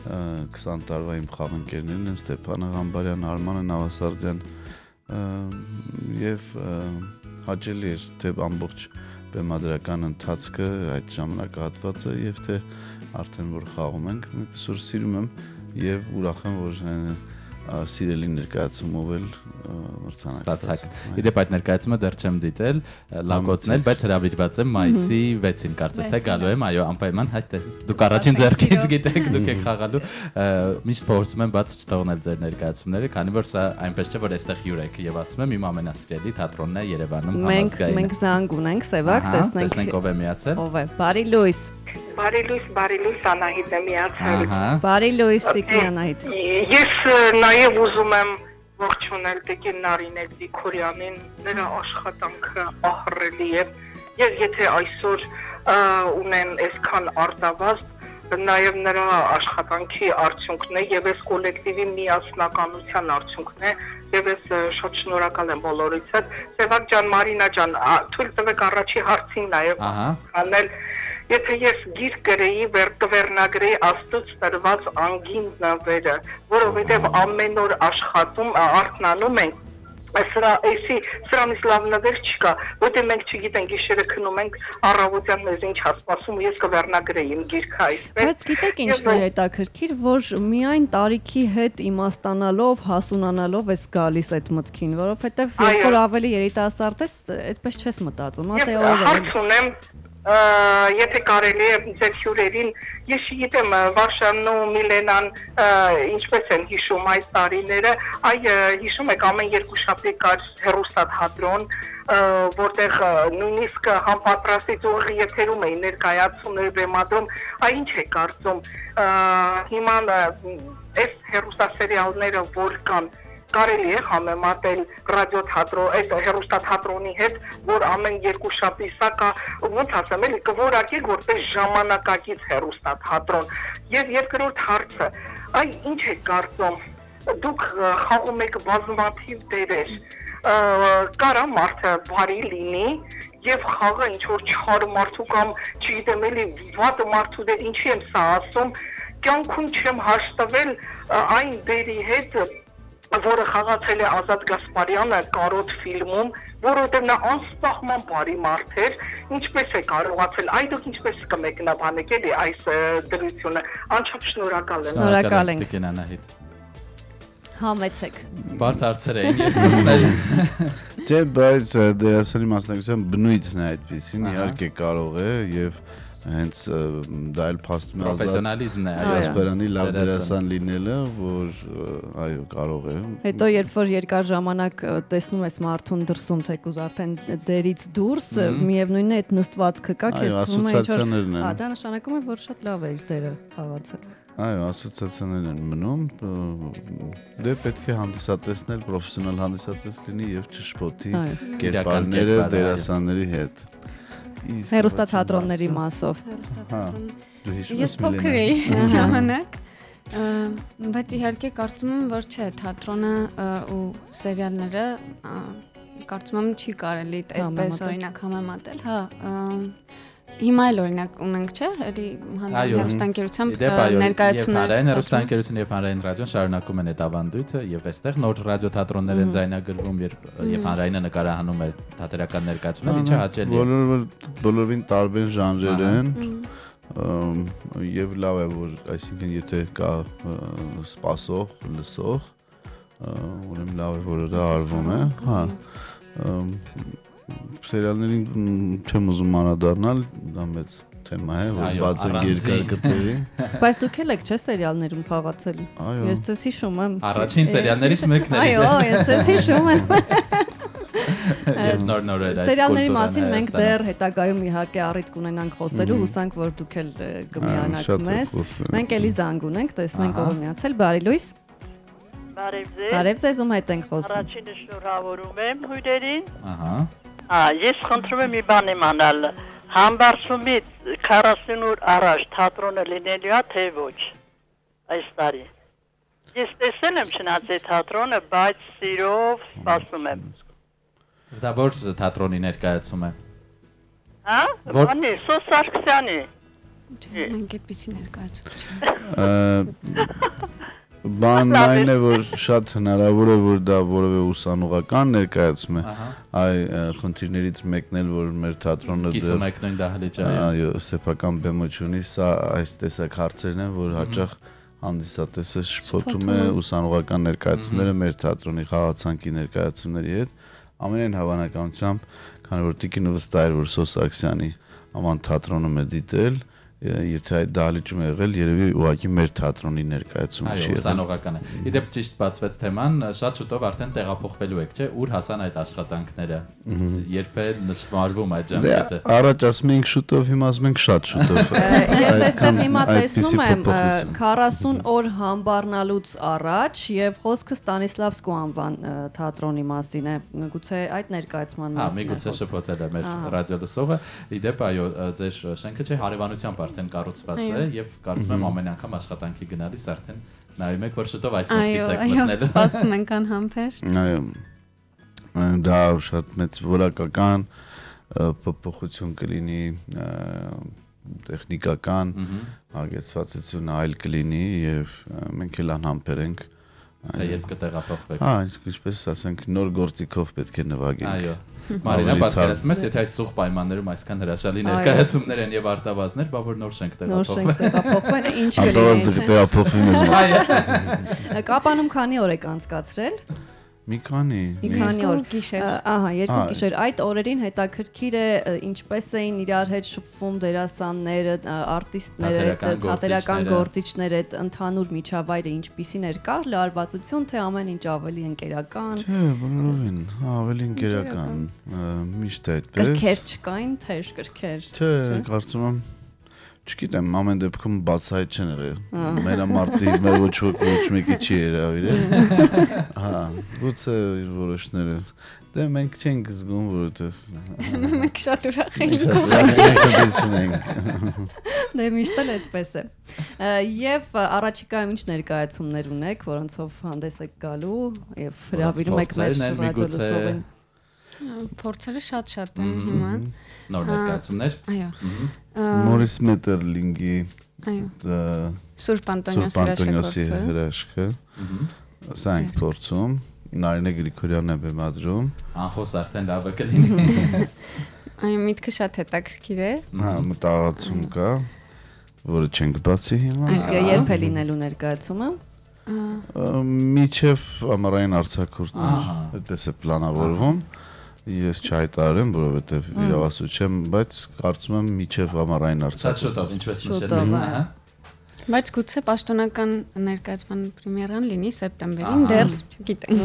20 տարվա իմ խաղընկերներն են Ստեփանը Ղամբարյան, Արմանը Նավասարդյան եւ հաճելի էր թե ամբողջ բեմադրական ընթացքը, այդ ժամանակահատվածը եւ թե արդեն որ խաղում ենք, նույնպես որ սիրում եմ եւ ուրախ եմ որ սիրելի ներկայացումով էլ մրցանակ Իդեպ այդ ներկայացումը դեռ չեմ դիտել, լակոտն էլ, բայց հրավիրված եմ մայիսի 6-ին, կարծես թե գալու եմ, այո, անպայման հայտ դուք առաջին ձեռքից գիտեք, դուք եք խաղալու, միշտ փորձում եմ բաց չթողնել ձեր ներկայացումները, քանի որ սա այնպես չէ, որ այստեղ հյուր եք եւ ասում եմ իմ ամենասիրելի թատրոնն է Երևանում համազգային։ Մենք զանգ ունենք, Սևակ, տեսնենք ով է միացել։ Ով է։ Բարի լույս։ Բարի լույս Անահիտ է միացել։ Բարի լույս Տիկին Անահիտ։ Ես նաև ուզում եմ ողջունել Տիկին Նարինե Գրիգորյանին, նրա աշխատանքը ահռելի է։ Եվ եթե այսօր ունեն այսքան արտավազդ, նաև նրա աշխատանքի արդյունքն է եւ այս կոլեկտիվի միասնականության արդյունքն է եւ ես շատ շնորհակալ եմ բոլորիցս հետ։ Սևակ ջան, Մարինա ջան, թույլ տվեք առաջի հարցին նաև անել։ Եթե ես գիրք գրեի, կվերնագրեի Աստծուց տրված անգին նվերը, որովհետև ամեն օր աշխատում, արթնանում ենք, սրանից լավ նվեր չկա, որտեղ մենք չգիտենք գիշերը քնում ենք, առավոտյան մեզ ինչ հասպասում ու ես կվերնագրեի իմ գիրքը այսպես։ Բայց գիտեք ինչն է հետաքրքիր, որ միայն տարիքի հետ իմաստանալով, հասունանալով ես գալիս այդ մտքին, որովհետև երբ որ ավելի երիտասարդ ես, այդպես չես մտածում, թե ով է։ Եթե կարելի է ձեր հյուրերին, ես չգիտեմ Վարշանն ու Միլենան ինչպես են հիշում այս տարիները, հիշում եք ամեն երկուշաբթի կար հեռուստաթատրոն, որտեղ նույնիսկ համապատրաստից ուղիղ եթերում էին ներկայացումներ բեմադրում, ինչ է կարծում, հիմա այս հեռուստասերիալները որ կան, կարելի է համեմատել ռադիոթատրոն, հեռուստաթատրոնի հետ, որ ամեն երկուշաբթի սա կա, ոնց ասեմ, էլի կորակել որպես ժամանակակից հեռուստաթատրոն։ Եվ երկրորդ հարցը, ինչ է կարծում, դուք խաղում եք բազմաթիվ դերեր, կարա մարդը բարի լինի, եւ խաղը ինչ որ չար մարդու կամ չգիտեմ էլի վատ մարդու դեր, ինչի եմ սա ասում, կյանքում չեմ հաշտվել այն դերի հետ, որը խաղացել է Ազատ Գասպարյանը Կարոտ ֆիլմում, որովհետև նա անսպասման բարի մարդ էր, ինչպես է կարողացել, դուք ինչպես կմեկնաբանեք էլի այս դրությունը, անչափ շնորհակալ եմ։ Շնորհակալ ենք։ Համեցեք։ Բարդ հարցեր էին երկուսն էլ։ Չէ, բայց դերասանի մասնակցության բնույթն է այդպեսին, իհարկե կարող է եւ հենց դա էլ փաստում է պրոֆեսիոնալիզմն է, այո, ասպարանի լավ դերասան լինելը, որ այո, կարող է։ Հետո երբ որ երկար ժամանակ տեսնում ես մարդուն դրսում թեկուզ արդեն դերից դուրս, միևնույնն է այդ նստվածքը կա, քեզ թվում է ինչ-որ, դա նշանակում է, որ շատ լավ է իր դերը խաղացել։ Այո, ասոցիացիաներն են մնում, դե պետք է հանդիսատեսն էլ պրոֆեսիոնալ հանդիսատես լինի եւ չշփոթի կերպարները դերասանների հետ։ Հերոստաթատրոնների մասով։ Ես փոքր էի ժամանակ, բայց իհարկե կարծում եմ, որ չէ, թատրոնը ու սերիալները կարծում եմ չի կարելի այդպես օրինակ համեմատել, հա։ Հիմա էլ օրինակ ունենք, չէ՞, էլի հերոստանգերությամբ ներկայացումներ։ Հերոստանգերությունը եւ հանրային ռադիոն շարունակում են այդ ավանդույթը եւ այստեղ նոր ռադիոթատրոններ են ձայնագրվում, եւ հանրայինը նկարահանում է թատերական ներկայացումներ, ինչը հաճելի է։ Բոլորին տարբեր ժանրեր են եւ լավ է, որ այսինքն եթե կա սպասող, լսող, ուրեմն լավ է, որ դա արվում է, հա։ Սերիալներին չեմ ուզում անդրադառնալ, դա մեծ թեմա է, որ բաց են երկար գտերի։ Բայց դուք էլ եք չէ սերիալներում խաղացել։ Ես ձեզ հիշում եմ։ Առաջին սերիալներից մեկն է։ Այո, ես ձեզ հիշում եմ։ Նոր այդ սերիալների մասին մենք դեռ հետագայում իհարկե առիթ կունենանք խոսելու, հուսանք որ դուք էլ կմիանաք մեզ։ Մենք էլի զանգ ունենք, տեսնենք ով միացել, բարի լույս։ Բարև ձեզ, ում հետ ենք խոսում։ Առաջինը շնորհավորում եմ հյուրերին։ Ահա։ Ես խնդրում եմ մի բան իմանալ, Համբարձումից 40 օր առաջ թատրոնը լինելու է թե ոչ այս տարի։ Ես տեսել եմ չնայած այդ թատրոնը, բայց սիրով սպասում եմ։ Դա որ թատրոնի ներկայացում է։ Հա? Բանի, Սոս Սարգսյանի։ Մենք այդպեսի ներկայացում չունենք։ Բանն այն է, որ շատ հնարավոր է, որ դա որևէ ուսանողական ներկայացում է, այ խնդիրներից մեկն էլ, որ մեր թատրոնը կիսում եք նույն դահլիճը, այո, սեփական բեմը չունի, սա այս տեսակ հարցերն են, որ հաճախ հանդիսատեսը շփոթում է ուսանողական ներկայացումները մեր թատրոնի խաղացանկի ներկայացումների հետ, ամենայն հավանականությամբ, քանի որ Տիկինը վստահ էր, որ Սոս Սարգսյանի աման թատրոնում է դիտել, եթե այդ դահլիճում է եղել, երևի ուղղակի մեր թատրոնի ներկայացումը չի եղել։ Այո, ուսանողական է։ Իդեպ ճիշտ բացվեց թեման, շատ շուտով արդեն տեղափոխվելու եք, չէ՞, ուր հասան այդ աշխատանքները։ Երբ է նշмарվում այդ ժամկետը։ Առաջ ասում ենք շուտով, հիմա ասում ենք շատ շուտով։ Ես այստեղ հիմա տեսնում եմ 40 օր համբառնալուց առաջ եւ խոսքը Ստանիսլավսկու անվան թատրոնի մասին է։ Գուցե այդ ներկայացման մասին։ Հա, միգուցե շփոթել է մեր ռադիոլսողը։ Իդեպ այո, ձեր շենքը չէ, հարևանությամբ արդեն կառուցված է եւ կարծում եմ ամեն անգամ աշխատանքի գնալիս արդեն նայում եք որ շուտով այս մոտքից եք մտնելու։ Այո, սպասում ենք անհամբեր։ Այո։ Դա շատ մեծ որակական փոփոխություն կլինի, տեխնիկական հագեցվածություն այլ կլինի եւ մենք էլ անհամբեր ենք։ Դա երբ կտեղափոխվեք։ Հա, ինչպես ասենք, նոր գործիքով պետք է նվագենք։ Այո։ Մարինա, պատկերացնում ես, եթե այս սուղ պայմաններում այսքան հրաշալի ներկայացումներ են եւ արտավազներ, բա որ նոր շենք տեղափոխվեն, ինչ կլինի։ Արտավազը տեղափոխվում է։ Կապանում քանի օր եք անցկացրել։ Մի քանի օր գիշեր։ Ահա, երկու գիշեր։ Այդ օրերին հետաքրքիր է ինչպես էին իրար հետ շփվում դերասանները, արտիստները, թատերական գործիչները, ընդհանուր միջավայրը ինչպիսին էր, կար լարվածություն, թե ամեն ինչ ավելի ընկերական։ Չէ, բոլորովին, ավելի ընկերական։ Միշտ է այդպես։ Կրքեր չկային, թեժ կրքեր։ Չէ, կարծում եմ չգիտեմ, ամեն դեպքում բացահայտ չեն եղել։ Մենամարտի ոչ մեկի չի հրավիրել։ Հա, գուցե իր որոշները։ Դե մենք չենք զգում, որովհետև մենք շատ ուրախ ենք։ Դե միշտ էլ այդպես է։ Եվ առաջիկայում ինչ ներկայացումներ ունեք, որոնցով հանդես եք գալու եւ հրավիրում եք մեր ռադիոլսողին։ Փորձերը շատ են հիմա։ Նոր ներկայացումներ։ Այո։ Մորիս Մետրլինգի Սուրբ Անտոնիոսի հրաշքը։ Սա ենք փորձում։ Նարինե Գրիգորյանն է բեմադրում։ Անխոս արդեն լավը կլինի։ Այո, միտքը շատ հետաքրքիր է։ Հա, մտահոգություն կա, որը չենք բացի հիմա։ Իսկ երբ է լինելու ներկայացումը։ Միջև ամառային արձակուրդներ, այդպես է պլանավորվում։ Ես չհայտարարեմ, որովհետև իրավասու չեմ, բայց կարծում եմ միջև ամառային արձակուրդ։ Շուտով, ինչպես նշեցիք, Բայց գուցե պաշտոնական ներկայացման պրեմիերան լինի սեպտեմբերին, դեռ չգիտենք։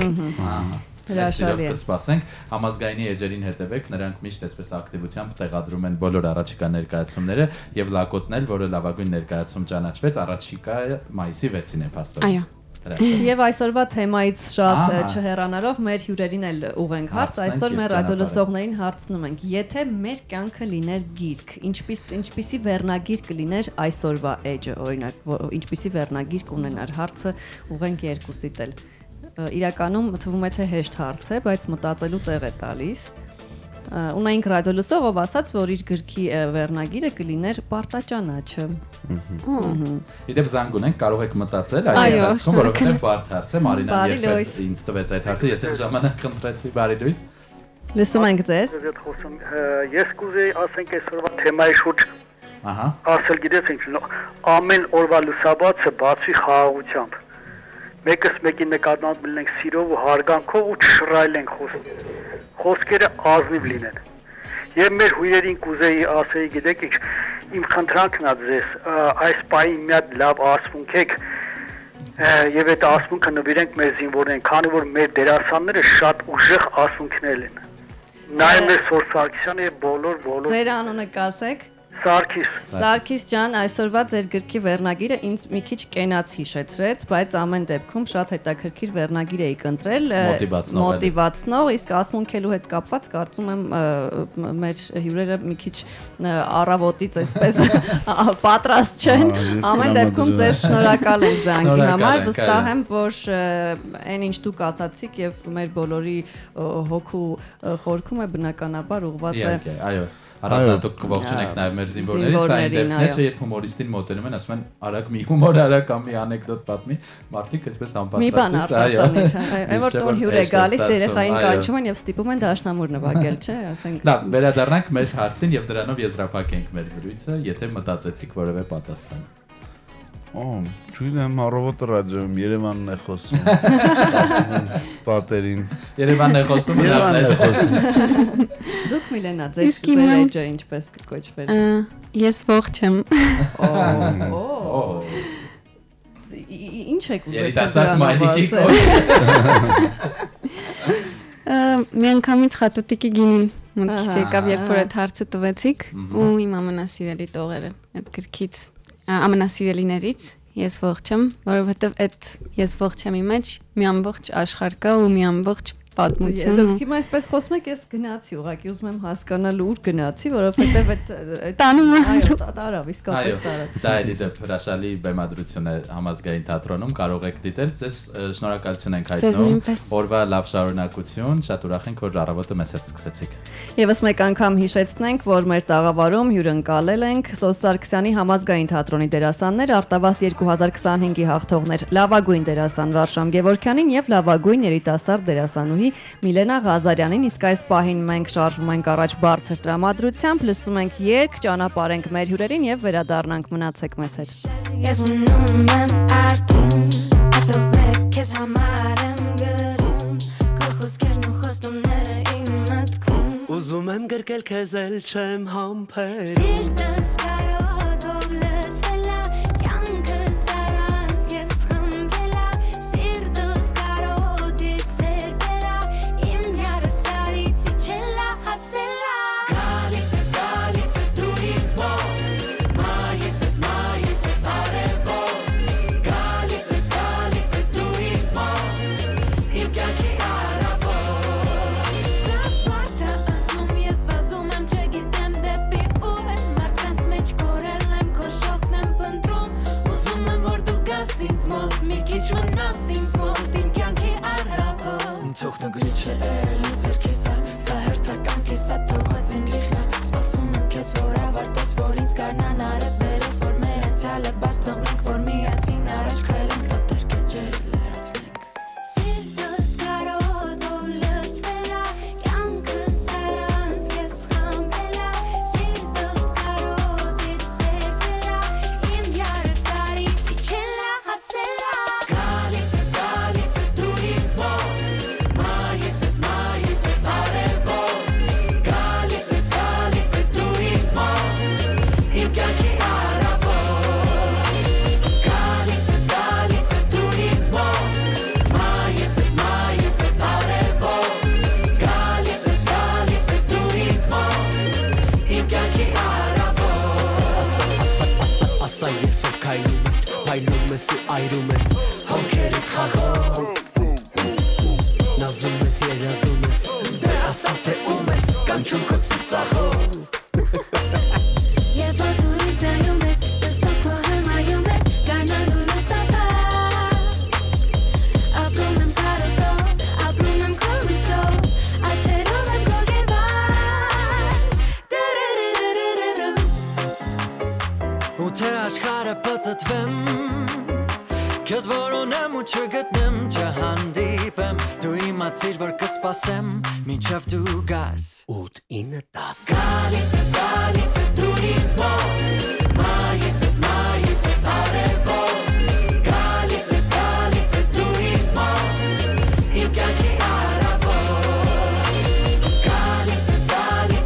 Հրաշալի է։ Կսպասենք, համազգայինի էջերին հետևեք, նրանք միշտ այսպես ակտիվությամբ տեղադրում են բոլոր առաջիկա ներկայացումները եւ լակոտն էլ, որը լավագույն ներկայացում ճանաչվեց, առաջիկա մայիսի 6-ին է փաստորեն։ Այո։ Եվ այսօրվա թեմայից շատ չհեռանալով մեր հյուրերին էլ ուղենք հարց, այսօր մեր ռադիոլսողներին հարցնում ենք, եթե մեր կյանքը լիներ գիրք, ինչպիսի վերնագիր կլիներ այսօրվա էջը, օրինակ, ինչպիսի վերնագիր կունենար, հարցը ուղենք երկուսիդ էլ։ Իրականում թվում է թե հեշտ հարց է, բայց մտածելու տեղ է տալիս։ Ունենք ռադիոլսող, ով ասաց, որ իր գրքի վերնագիրը կլիներ Պարտաճանաչը։ Իդեպ զանգ ունենք, կարող եք մտածել այդ հարցում, որովհետև բարդ հարց է, Մարինան երբեք ինձ տվեց այդ հարցը, ես էլ ժամանակ խնդրեցի, բարի լույս։ Լսում ենք ձեզ։ Ես կուզեի ասենք այսօրվա թեմայի շուրջ ասել գիտես ինչ, ամեն օրվա լուսաբացը բացի խաղաղությամբ։ Մեկս մեկի նկատմամբ լինենք սիրով ու հարգանքով ու չշռայլենք խոսքերը ազնիվ լինեն։ Եվ մեր հույրերին կուզեի ասեի, գիտեք ինչ, իմ խնդրանքն է ձեզ, այս պահին մի հատ լավ ասմունք եք եւ այդ ասմունքը նվիրենք մեր զինվորներին, քանի որ մեր դերասանները շատ ուժեղ ասմունքներ են։ Նայում ես Սոր Սարգսյանը եւ բոլոր Ձեր անունը կասեք։ Սարգիս ջան, այսօրվա ձեր գրքի վերնագիրը ինձ մի քիչ կենաց հիշեցրեց, բայց ամեն դեպքում շատ հետաքրքիր վերնագիր էիք ընտրել, մոտիվացնող, իսկ ասմունքելու հետ կապված կարծում եմ մեր հյուրերը մի քիչ առավոտից այսպես պատրաստ չեն։ Ամեն դեպքում ձեզ շնորհակալ ենք զանգի համար, վստահ եմ, որ այն ինչ դուք ասացիք եւ մեր բոլորի հոգու խորքում է բնականաբար ուղղված է։ Այո։ Առանձնատուկ ողջունենք նաև մեր զինվորներին, սա այն դեպքն է, չէ, երբ հումորիստին մոտենում են, ասում են, արագ մի հումոր արագ կամ մի անեկդոտ պատմի, մարդիկ այսպես անպատրաստից, մի բան արտասանիչ, այն որ տուն հյուր է գալիս, երեխային կանչում են եւ ստիպում են դաշնամուր նվագել, չէ, ասենք։ Լավ, վերադառնանք մեր հարցին եւ դրանով եզրափակենք մեր զրույցը, եթե մտածեցիք որևէ պատասխան։ Չգիտեմ, առավոտը ռադիոյում Երևանն է խոսում։ Պատերին։ Երևանն է խոսում, Երևանն է խոսում։ Դուք Միլենա, ձեր էջը ինչպես կոչվեր։ Ես ողջ եմ։ Ինչ եք ուզում։ Երիտասարդ մայրիկի Մի անգամից խատուտիկի գինին մտքից եկավ, երբ որ այդ հարցը տվեցիք, ու իմ ամենասիրելի տողերը այդ գրքից ամենասիրելիներից ես ողջ եմ, որովհետև այդ ես ողջ եմ մեջ մի ամբողջ աշխարհ կա ու մի ամբողջ պատմություն։ Դուք հիմա այսպես խոսում եք, ես գնացի, ուղղակի ուզում եմ հասկանալ ուր գնացի, որովհետև այդ տանում այո, տարավ, իսկապես տարավ։ Դա էլի դեպ հրաշալի բեմադրություն է համազգային թատրոնում, կարող եք դիտել, ձեզ շնորհակալություն ենք հայտնում։ Օրվա լավ շարունակություն, շատ ուրախ ենք, որ առավոտը մեզ հետ սկսեցիք։ Եվս մեկ անգամ հիշեցնենք, որ մեր տաղավարում հյուրընկալել ենք Սոս Սարգսյանի համազգային թատրոնի դերասաններ, Արտավազդ 2025-ի հաղթողներ լավագույն դերասան Վարշամ Գևորգյանին եւ լավագույն երիտասարդ դերասանուհի Միլենա Ղազարյանին, իսկ այս պահին մենք շարժվում ենք առաջ բարձր տրամադրությամբ, լսում ենք երգ, ճանապարհենք մեր հյուրերին եւ վերադառնանք, մնացեք մեզ հետ։ Ես ունում եմ արտում, աստղերը քեզ համար եմ գրում, քո խոսքերն ու խոստումները իմ մտքում, ուզում եմ գրկել քեզ էլ չեմ համբերում, սիրտս կարոտով լցվել է, կյանքս առանց ես խմբել է, սիրտս կարոտից սերվել է, իմ յարս արից իջել է, հասել է, գալիս ես դու ինձ մոտ, մայիս ես արևոտ, գալիս ես դու ինձ մոտ, իմ կյանքի առավոտ, սապատը անցում ես վազում եմ, չգիտեմ դեպի ուր եմ, մարդկանց մեջ կորել եմ, քո շոգն եմ փնտրում, ուզում եմ որ դու գաս ինձ մոտ, մի քիչ մնաս ինձ մոտ, իմ կյանքի առավոտ, թող նգրի չէ էլի ձերքիս է, սա հերթական քեզ է թողած իմ լիքնա, սպասում եմ քեզ որ ավարտես, որ ինձ գարնան արև բերես, որ մեր անցյալը բաց թողնենք, որ միասին առաջ քայլենք, կատեր կեջերը լրացնենք, սիրտս կարոտով լցվել է, կյանքս առանց ես խմբել է, սիրտս կարոտից սերվել է, իմ յարս արից իջել է, հասել է, գալիս քայլում ես, փայլում ես ու այրում ես, հոգերիդ խաղով Նազում ես, երազում ես, դե ասա թե ում ես, կանչում քո ծիծաղով Երբ որ դու ինձ նայում ես, տեսով քո հրմայում ես, գարնանու լուսաբաց Ապրում եմ քարոտով, ապրում եմ քո հույսով, աչերով եմ քո գերված Ու թե աշխարհը պտտվեմ Քեզ որոնեմ ու չգտնեմ, չհանդիպեմ Դու իմացիր, որ կսպասեմ, մինչև դու գաս 8-9-10 Գալիս ես դու ինձ մոտ Մայիս ես արևոտ Գալիս ես դու ինձ մոտ Իմ կյանքի արավոտ Գալիս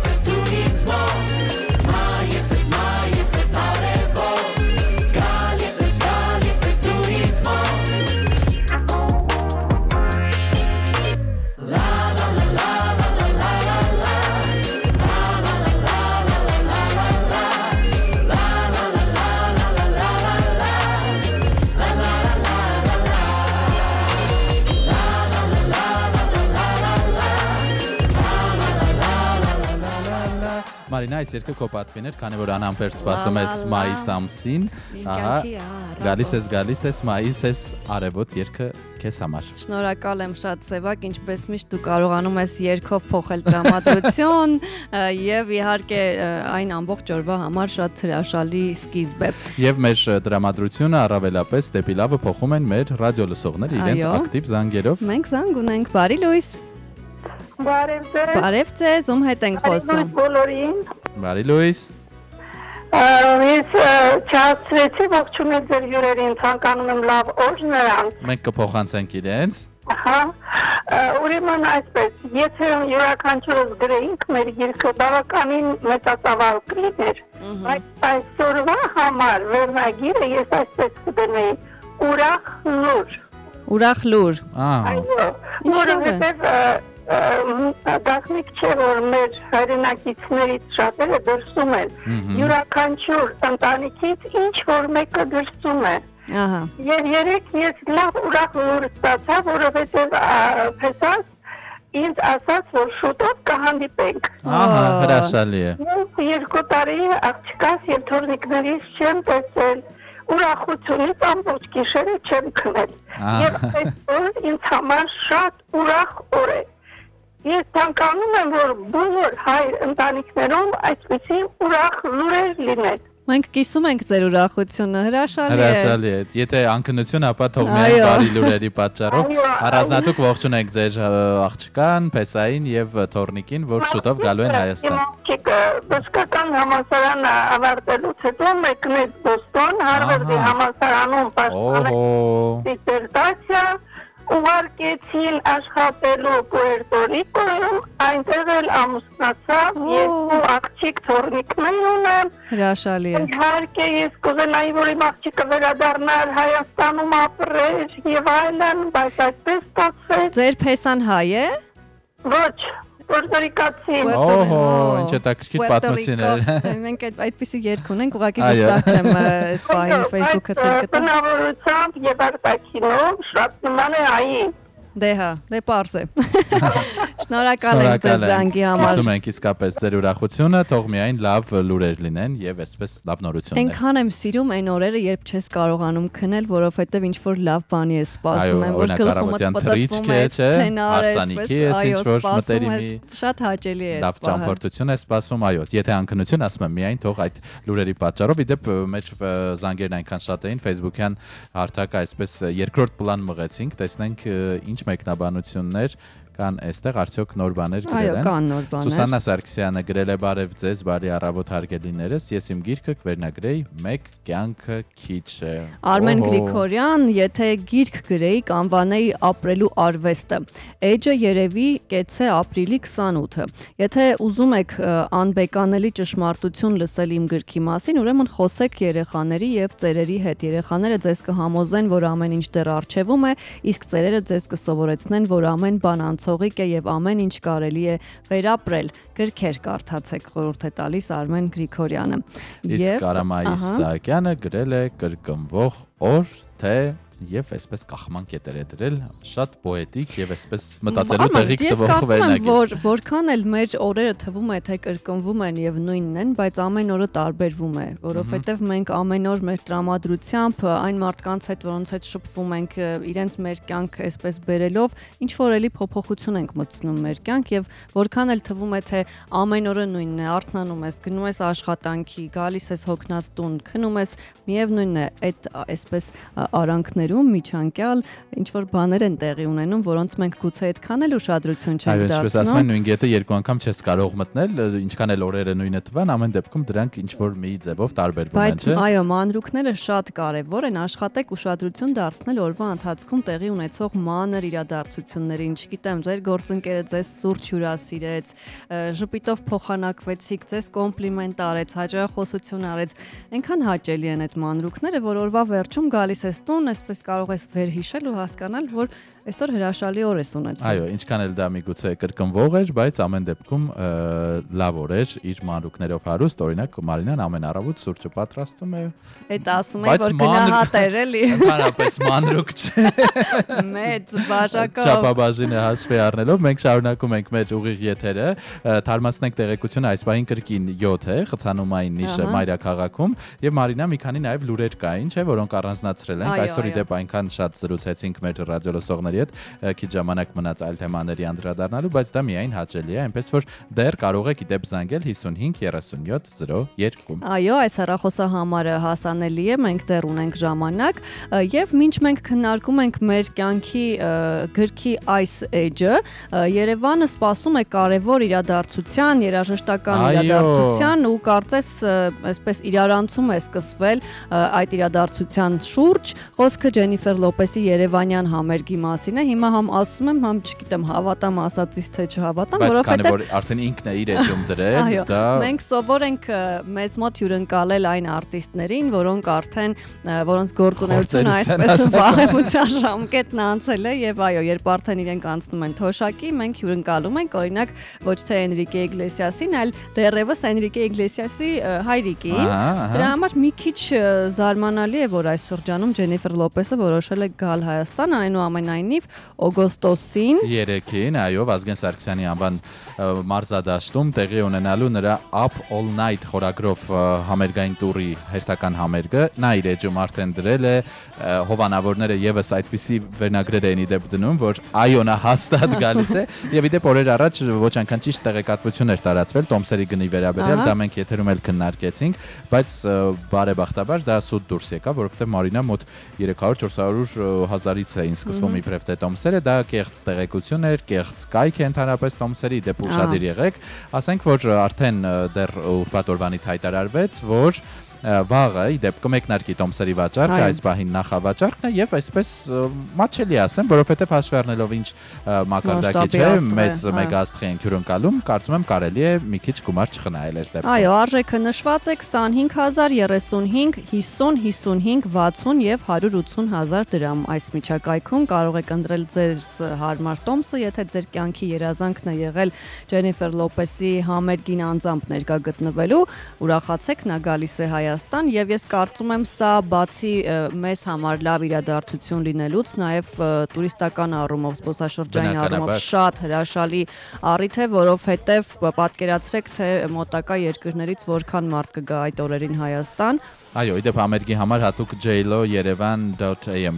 ես դու ինձ մոտ Մայիս ես արևոտ Գալիս ես դու ինձ մոտ La la la la la la la la la La la la la la la la la la La la la la la la la la la La la la la la la La la la la la la la la La Մարինա, այս երկը քո պատվին էր, քանի որ անամպեր սպասում ես մայիս ամսին, ահա, գալիս ես մայիս ես արևոտ երկը քեզ համար։ Շնորհակալ եմ շատ Սևակ, ինչպես միշտ դու կարողանում ես երգով փոխել տրամադրություն եւ իհարկե այն ամբողջ օրվա համար շատ հրաշալի սկիզբ է։ Եվ մեր տրամադրությունը առավելապես դեպի լավը փոխում են մեր ռադիո լսողները իրենց ակտիվ զանգերով։ Մենք զանգ ունենք, բարի լույս։ Բարև ձեզ, ում հետ ենք խոսում։ Բոլորին։ Բարի լույս։ Ես չասեցի ողջունել ձեր հյուրերին, ցանկանում եմ լավ օր նրանց։ Մենք կփոխանցենք իրենց։ Ահա, ուրեմն այսպես, եթե յուրաքանչյուրս գրեինք մեր գիրքը բավականին մեծածավալ կլիներ, բայց այսօրվա համար վերնագիրը ես այսպես կդնեի ուրախ լուր։ Ուրախ լուր։ Այո, որովհետև Գաղտնիք չէ, որ մեր հայրենակիցներից շատերը դրսում են, յուրաքանչյուր ընտանիքից ինչ-որ մեկը դրսում է։ Եվ երեկ ես լավ ուրախ լուր ստացա, որովհետև փեսած ինձ ասաց, որ շուտով կհանդիպենք։ Ահա, հրաշալի է։ Ես 2 տարի աղջկաս և թորնիկներից չեմ տեսել, ուրախությունից ամբողջ գիշերը չեմ քնել։ Եվ այսօր ինձ համար շատ ուրախ օր է։ Ես ցանկանում եմ, որ բոլոր հայր ընտանիքներում այսպիսի ուրախ լուրեր լինեն։ Մենք կիսում ենք ձեր ուրախությունը, հրաշալի է։ Հրաշալի է։ Եթե անքնություն, ապա թող միայն բարի լուրերի պատճառով առանձնատուկ ողջունենք ձեր աղջկան, Փեսային եւ թորնիկին, որ շուտով գալու են Հայաստան։ Աղջիկը բժշկական համալսարանը ավարտելուց հետո մեկնեց Բոստոն, Հարվարդի համալսարանում պաշտպանել դիսերտացիա, ուղարկեցին աշխատելու Պուերտո Ռիկոյում, այնտեղ էլ ամուսնացավ, ես ու աղջիկ թորնիկներ ունեմ։ Հրաշալի է։ Իհարկե ես կուզենայի, որ իմ աղջիկը վերադառնար Հայաստանում ապրեր եւ այլն, բայց այսպես ստացվեց։ Ձեր Փեսան հայ է։ Ոչ, պորտորիկացի։ Օհո, ինչ հետաքրքիր պատմություն է։ Մենք այդպիսի երգ ունենք, ուղղակի վստահ չեմ այս պահին Facebook-ը թել կտա։ Բնավորությամբ եւ արտաքինով շատ նման է հայի։ Դե հա, դե պարզ է։ Շնորհակալ եմ ձեզ զանգի համար։ Հիշում ենք իսկապես ձեր ուրախությունը, թող միայն լավ լուրեր լինեն եւ այսպես լավ նորություններ։ Այնքան եմ սիրում այն օրերը, երբ չես կարողանում քնել, որովհետեւ ինչ որ լավ բանի ես սպասում եմ, որ գլխումդ պատտվում է սցենարը, այսպես մտերիմի շատ հաճելի է։ Լավ ճամփորդություն է սպասում, այո։ Եթե անքնություն, ասում եմ, միայն թող այդ լուրերի պատճառով, իդեպ մեր զանգերն այնքան շատ էին, Facebook-յան հարթակը այսպես երկրորդ պլան մղեցինք, տեսնենք ինչ մեկնաբանություններ կան այստեղ, արդյոք նոր բաներ գրել են։ Այո, կան նոր բաներ։ Սուսաննա Սարգսյանը գրել է բարև ձեզ, բարի առավոտ հարգելիներս, ես իմ գիրքը կվերնագրեի մեկ կյանքը քիչ է։ Արմեն Գրիգորյան, եթե գիրք գրեի, կանվանեի ապրելու արվեստը։ Էջը երևի կեցե ապրիլի 28-ը։ Եթե ուզում եք անբեկանելի ճշմարտություն լսել իմ գրքի մասին, ուրեմն խոսեք երեխաների եւ ծերերի հետ։ Երեխաները ձեզ կհամոզեն, որ ամեն ինչ դեռ առջևում է, իսկ ծերերը ձեզ կսովորեցնեն, որ ամեն բան զարմացողիկ է եւ ամեն ինչ կարելի է վերապրել։ Գրքեր կարդացեք, խորհուրդ է տալիս Արմեն Գրիգորյանը։ Իսկ Արամայի Սահակյանը գրել է կրկնվող օր, թե եւ այսպես կախման կետեր է դրել, շատ պոետիկ եւ այսպես մտածելու տեղիք տվող վերնագիր։ Որ որքան էլ մեր օրերը թվում է թե կրկնվում են եւ նույնն են, բայց ամեն օրը տարբերվում է, որովհետեւ մենք ամեն օր մեր տրամադրությամբ այն մարդկանց հետ, որոնց հետ շփվում ենք, իրենց մեր կյանք այսպես բերելով, ինչ որ էլի փոփոխություն ենք մտցնում մեր կյանք եւ որքան էլ թվում է թե ամեն օրը նույնն է, արթնանում ես, գնում ես աշխատանքի, գալիս ես հոգնած տուն, քնում ես, միևնույնն է, այդ այսպես արանքներում միջանկյալ ինչ որ բաներ են տեղի ունենում, որոնց մենք գուցե այդքան էլ ուշադրություն չենք դարձնում։ Այո, ինչպես ասում են, նույն գետը երկու անգամ չես կարող մտնել, ինչքան էլ օրերը նույնը թվան, ամեն դեպքում դրանք ինչ որ մի ձևով տարբերվում են, չէ՞։ Բայց այո, մանրուքները շատ կարևոր են, աշխատեք ուշադրություն դարձնել օրվա ընթացքում տեղի ունեցող մանր իրադարձություններին, չգիտեմ, ձեր գործընկերը ձեզ սուրճ հյուրասիրեց, ժպիտով փոխանակվեցիք, ձեզ կոմպլիմենտ արեց, հաջողախոսություն արեց, այնքան հաճելի են այդ մանրուքները, որ օրվա վերջում գալիս ես տուն, այսպես կարող ես վերհիշել ու հասկանալ, որ այսօր հրաշալի օր ես ունեցել։ Այո, ինչքան էլ դա միգուցե կրկնվող էր, բայց ամեն դեպքում լավ օր էր, իր մանրուքներով հարուստ, օրինակ Մարինան ամեն առավոտ սուրճը պատրաստում է։ Այդ ասում է, որ գնահատ էր էլի։ Ընդհանրապես մանրուք չէ։ Մեծ բաժակով։ Չափաբաժինը հաշվի առնելով մենք շարունակում ենք մեր ուղիղ եթերը, թարմացնենք տեղեկությունը այս պահին կրկին 7 է, խցանումային նիշը Մայրաքաղաքում եւ Մարինա մի քանի նաեւ լուրեր կային, չէ, որոնք առանձնացրել ենք։ Այսօր իդեպ այնքան շատ զրուցեցինք մեր ռադիոլսողների հետ, քիչ ժամանակ մնաց այլ թեմաների անդրադառնալու, բայց դա միայն հաճելի է, այնպես որ դեռ կարող եք իդեպ զանգել 55 37 02։ Այո, այս հեռախոսահամարը հասանելի է, մենք դեռ ունենք ժամանակ եւ մինչ մենք քննարկում ենք մեր կյանքի գրքի այս էջը, Երևանը սպասում է կարևոր իրադարձության, երաժշտական իրադարձության ու կարծես այսպես իրարանցում է սկսվել այդ իրադարձության շուրջ, խոսքը Ջենիֆեր Լոպեսի երևանյան համերգի մասին է, հիմա համ ասում եմ, համ չգիտեմ հավատամ ասածից թե չհավատամ, որովհետեւ բայց քանի որ արդեն ինքն է իր էջում դրել, դա մենք սովոր ենք մեզ մոտ հյուրընկալել այն արտիստներին, որոնց գործունեությունը այսպես վաղեմության ժամկետն անցել է եւ այո, երբ արդեն իրենք անցնում են թոշակի, մենք հյուրընկալում ենք օրինակ ոչ թե Էնրիկե Իգլեսիասին, այլ դեռևս Էնրիկե Իգլեսիասի հայրիկին։ Դրա համար մի քիչ զարմանալի է, որ այս շրջանում Ջենիֆեր Լոպեսը որոշել է գալ Հայաստան, այնուամենայնիվ օգոստոսին 3-ին, այո, Վազգեն Սարգսյանի անվան մարզադաշտում տեղի ունենալու նրա Up All Night խորագրով համերգային տուրի հերթական համերգը, նա իր էջում արդեն դրել է, հովանավորները եւս այդպիսի վերնագրեր են իդեպ դնում, որ այո, նա հաստատ գալիս է եւ իդեպ օրեր առաջ ոչ այնքան ճիշտ տեղեկատվություն էր տարածվել Տոմսերի գնի վերաբերյալ, դա մենք եթերում էլ քննարկեցինք, բայց բարեբախտաբար դա սուտ դուրս եկավ, որովհետեւ Մարինա մոտ 300-400 հազարից էին սկսվում իբրև թե Տոմսերը, դա կեղծ տեղեկություն էր, կեղծ կայք է ընդհանրապես Տոմսերի, դեպ ուշադիր եղեք, ասենք որ արդեն դեռ ուրբաթ օրվանից հայտարարվեց, որ վաղը իդեպ կմեկնարկի Տոմսերի վաճառքը, այս պահին նախավաճառքն է եւ այսպես մաչելի ասեմ, որովհետեւ հաշվի առնելով ինչ մակարդակի չէ, մեծ մեգաստղի են հյուրընկալում, կարծում եմ կարելի է մի քիչ գումար չխնայել այս դեպքում։ Այո, արժեքը նշված է 25000, 35, 50, 55, 60 եւ 180,000 դրամ։ Այս միջակայքում կարող եք ընտրել ձեր հարմար Տոմսը, եթե ձեր կյանքի երազանքն է եղել Ջենիֆեր Լոպեսի համերգին անձամբ ներկա գտնվելու, ուրախացեք, նա գալիս է Հայաստան եւ ես կարծում եմ սա բացի մեզ համար լավ իրադարձություն լինելուց նաեւ տուրիստական առումով, զբոսաշրջային առումով շատ հրաշալի առիթ է, որովհետեւ պատկերացրեք թե մոտակա երկրներից որքան մարդ կգա այդ օրերին Հայաստան։ Այո, իդեպ համերգի համար հատուկ jlo.yerevan.am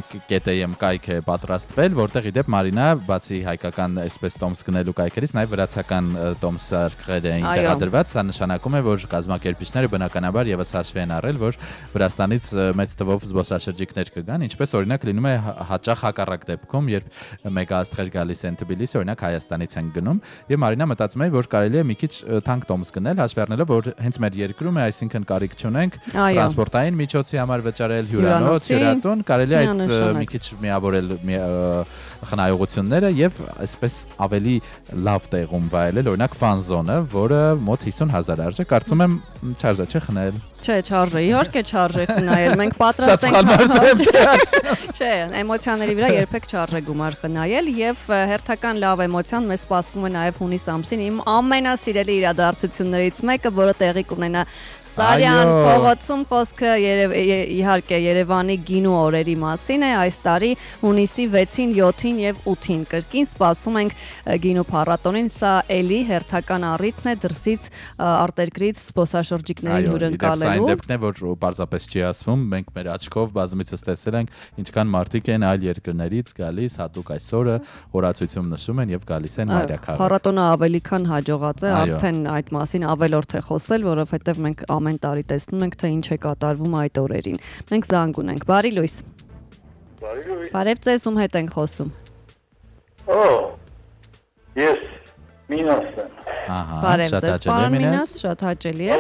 կայք է պատրաստվել, որտեղ իդեպ Մարինա բացի հայկական այսպես տոմս գնելու կայքերից նաև վրացական տոմսարկղեր էին տեղադրված, սա նշանակում է, որ կազմակերպիչները բնականաբար եւս հաշվի են առել, որ Վրաստանից մեծ թվով զբոսաշրջիկներ կգան, ինչպես օրինակ լինում է հաճախ հակառակ դեպքում, երբ մեգաաստղեր գալիս են Թբիլիսի, օրինակ Հայաստանից են գնում, եւ Մարինա մտածում է, որ կարելի է մի քիչ թանկ տոմս գնել, հաշվի առնելով, որ հենց մեր երկրում է, այսինքն կարիք չունենք սպորտային միջոցի համար վճարել հյուրանոց, հյուրատուն, կարելի է այդ մի քիչ միավորել խնայողությունները եւ այսպես ավելի լավ տեղում վայելել, օրինակ ֆան զոնը, որը մոտ 50,000 արժե, կարծում եմ չարժե չէ խնայել։ Չէ, չարժե, իհարկե չարժե խնայել։ Մենք պատրաստ ենք Չէ, էմոցիաների վրա երբեք չարժե գումար խնայել եւ հերթական լավ էմոցիան մեզ սպասվում է նաեւ հունիս ամսին իմ ամենասիրելի իրադարձություններից մեկը, որը տեղի կունենա Սարյան փողոցում, խոսքը իհարկե Երևանի գինու օրերի մասին է, այս տարի հունիսի 6-ին, 7-ին եւ 8-ին կրկին սպասում ենք գինու փառատոնին, սա էլի հերթական առիթն է դրսից արտերկրից զբոսաշրջիկներին հյուրընկալելու։ Այն դեպքն է, որ պարզապես չի ասվում, մենք մեր աչքով բազմիցս տեսել ենք, ինչքան մարդիկ են այլ երկրներից գալիս, հատուկ այսօրը օրացույցում նշում են եւ գալիս են մայրաքաղաք։ Փառատոնը ավելի քան հաջողած է, արդեն այդ մասին ավելորդ է խոսել, որովհետեւ մենք ամեն տարի տեսնում ենք, թե ինչ է կատարվում այդ օրերին։ Մենք զանգ ունենք։ Բարի լույս։ Բարի լույս։ Բարև ձեզ, ում հետ ենք խոսում։ Ես Մինասն եմ։ Բարև ձեզ, պարոն Մինաս, շատ հաճելի է։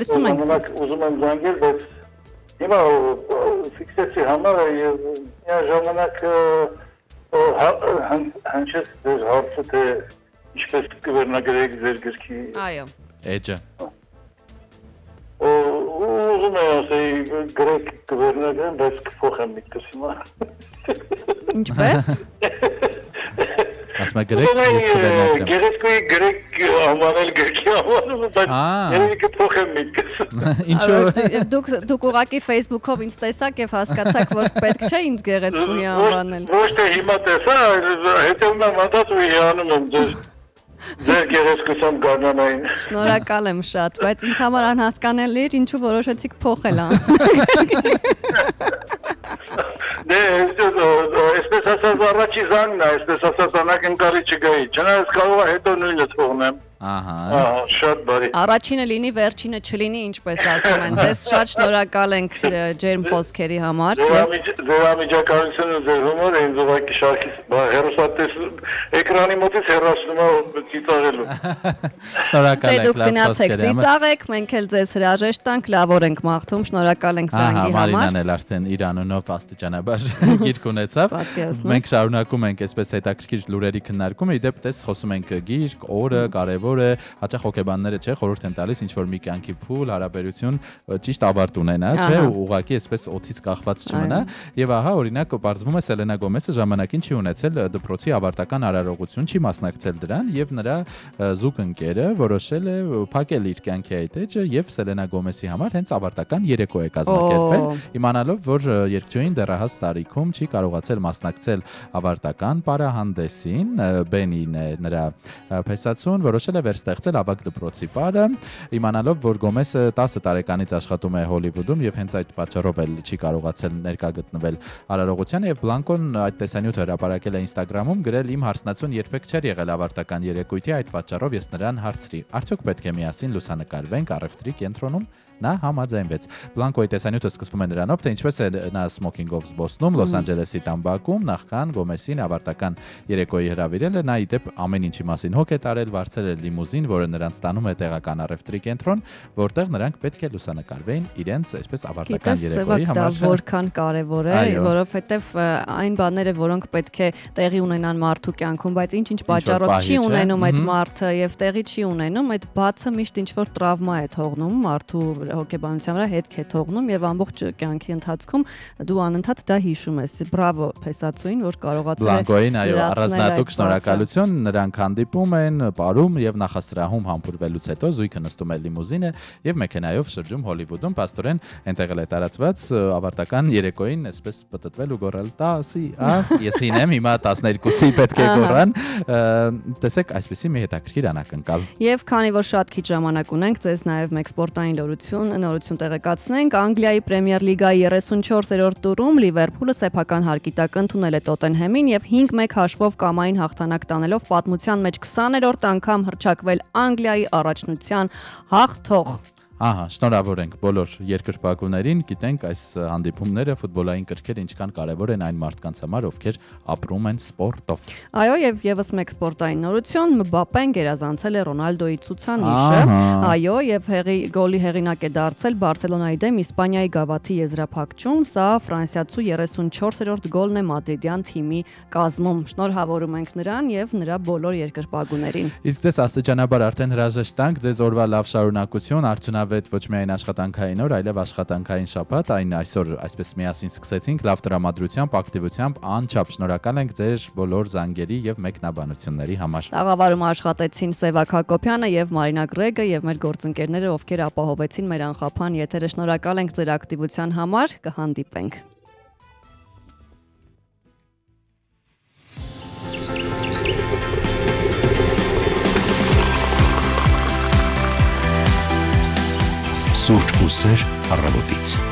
Լսում ենք ձեզ։ Ուզում եմ զանգել, բայց հիմա ֆիքսեցի համարը եւ միաժամանակ հնչեց ձեր հարցը, թե ինչպես կվերնագրեք ձեր գրքի։ Այո։ Էջը։ Ուզում եմ ասեի գրեք կվերնագրեմ, բայց կփոխեմ միտքս հիմա։ Ինչպես։ Ասում եք գրեք, ես կվերնագրեմ։ Գերեզկոյի գրեք անվանել գրքի անվանումը, բայց երևի կփոխեմ միտքս։ Ինչու։ Դուք ուղղակի Facebook-ով ինձ տեսաք եւ հասկացաք, որ պետք չէ ինձ գեղեցկուհի անվանել։ Ոչ թե հիմա տեսա, հետևում եմ անդած ու հիանում եմ ձեր գեղեցկությամբ գարնանային։ Շնորհակալ եմ շատ, բայց ինձ համար անհասկանալի էր, ինչու որոշեցիք փոխել անվանը։ Դե, այսպես ասած առաջի զանգն է, այսպես ասած անակնկալի չգայի, չնայած կարող է հետո նույնը թողնեմ։ Ահա, շատ բարի։ Առաջինը լինի, վերջինը չլինի, ինչպես ասում են։ Ձեզ շատ շնորհակալ ենք ջերմ խոսքերի համար։ Ձեր ամիջականությունը, ձեր հումորը ինձ ուղղակի շարքից հեռուստատես էկրանի մոտից հեռացնում է ծիծաղելու։ Շնորհակալ ենք, դուք գնացեք ծիծաղեք, մենք էլ ձեզ հրաժեշտ տանք, լավ օր ենք մաղթում, շնորհակալ ենք զանգի համար։ Մարինան էլ արդեն իր անունով աստիճանաբար գիրք ունեցավ։ Մենք շարունակում ենք այսպես հետաքրքիր լուրերի քննարկումը, իդեպ տես խոսում ենք գիրք, օրը, կարևոր է, հաճախ հոգեբանները չէ, խորհուրդ են տալիս ինչ որ մի կյանքի փուլ, հարաբերություն ճիշտ ավարտ ունենա, չէ, ուղղակի այսպես օդից կախված չմնա։ Եվ ահա, օրինակ, պարզվում է Սելենա Գոմեսը ժամանակին չի ունեցել դպրոցի ավարտական արարողություն, չի մասնակցել դրան եւ նրա զուգ ընկերը որոշել է փակել իր կյանքի այդ էջը եւ Սելենա Գոմեսի համար հենց ավարտական երեկո է կազմակերպել, իմանալով, որ երգչուհին դեռահաս տարիքում չի կարողացել մասնակցել ավարտական պարահանդեսին, Բենին է նրա փեսացուն, որոշել է վերստեղծել ավագ դպրոցի պարը, իմանալով, որ Գոմեսը 10 տարեկանից աշխատում է Հոլիվուդում եւ հենց այդ պատճառով էլ չի կարողացել ներկա գտնվել արարողությանը եւ Բլանկոն այդ տեսանյութը հրապարակել է Instagram-ում, գրել իմ հարսնացուն երբեք չէր եղել ավարտական երեկույթի, այդ պատճառով ես նրան հարցրի. Արդյոք պետք է միասին լուսանկարվենք առևտրի կենտրոնում։ Նա համաձայնվեց։ Բլանկոյի տեսանյութը սկսվում է նրանով, թե ինչպես է նա սմոքինգով զբոսնում Լոս Անջելեսի տամբակում, նախքան Գոմեսին ավարտական երեկոյի հրավիրելը, նա իդեպ ամեն ինչի մասին հոգ է տարել, վարձել է լիմուզին, որը նրանց տանում է տեղական առևտրի կենտրոն, որտեղ նրանք պետք է լուսանկարվեին իրենց այսպես ավարտական երեկոյի համար։ Դա որքան կարևոր է, որովհետև այն բաները, որոնք պետք է տեղի ունենան մարդու կյանքում, բայց ինչ պատճառով չի ունենում այդ մարդը եւ տեղի չի ունենում, այդ բացը միշտ ինչ որ տրավմա է թողնում մարդու հոգեբանության վրա հետք է թողնում եւ ամբողջ կյանքի ընթացքում դու անընդհատ դա հիշում ես։ Բրավո փեսացուին, որ կարողացել է Բլանկոյին, այո, առանձնահատուկ շնորհակալություն, նրանք հանդիպում են, պարում եւ նախասրահում համբուրվելուց հետո զույգը նստում է լիմուզինը եւ մեքենայով շրջում Հոլիվուդում, փաստորեն այնտեղ էլ է տարածված ավարտական երեկոյին այսպես պտտվել ու գոռալ 10-ի, ես հինեմ, հիմա 12-ի պետք է գոռան։ Տեսեք, այսպեսի մի հետաքրքիր անակնկալ։ Եւ քանի որ շատ քիչ ժամանակ ունենք, ձեզ նաեւ մեկ սպորտային նորություն տեղեկացնենք, Անգլիայի Պրեմիեր լիգայի 34-րդ տուրում Լիվերփուլը սեփական հարկի տակ ընդունել է Տոտենհեմին եւ 5-1 հաշվով կամային հաղթանակ տանելով պատմության մեջ 20-րդ անգամ հռչակվել Անգլիայի առաջնության հաղթող։ Ահա, շնորհավոր ենք բոլոր երկրպագուներին, գիտենք այս հանդիպումները, ֆուտբոլային կրքեր ինչքան կարևոր են այն մարդկանց համար, ովքեր ապրում են սպորտով։ Այո, եւ եւս մեկ սպորտային նորություն, Մբապեն գերազանցել է Ռոնալդոյի ցուցանիշը։ Այո, եւ գոլի հեղինակ է դարձել Բարսելոնայի դեմ Իսպանիայի գավաթի եզրափակում, սա ֆրանսիացու 34-րդ գոլն է մադրիդյան թիմի կազմում։ Շնորհավորում ենք նրան եւ նրա բոլոր երկրպագուներին։ Իսկ ձեզ աստիճանաբար արդեն հրաժեշտ տանք, ձեզ օրվա լավ շարունակություն, արդյունավետ ոչ միայն աշխատանքային օր, այլև աշխատանքային շաբաթ, այն այսօր այսպես միասին սկսեցինք լավ տրամադրությամբ, ակտիվությամբ, անչափ շնորհակալ ենք ձեր բոլոր զանգերի եւ մեկնաբանությունների համար։ Տաղավարում աշխատեցին Սևակ Հակոբյանը եւ Մարինա Գրեգը եւ մեր գործընկերները, ովքեր ապահովեցին մեր անխափան եթերը։ Շնորհակալ ենք ձեր ակտիվության համար, կհանդիպենք։ Սուրճ ու սեր առավոտից։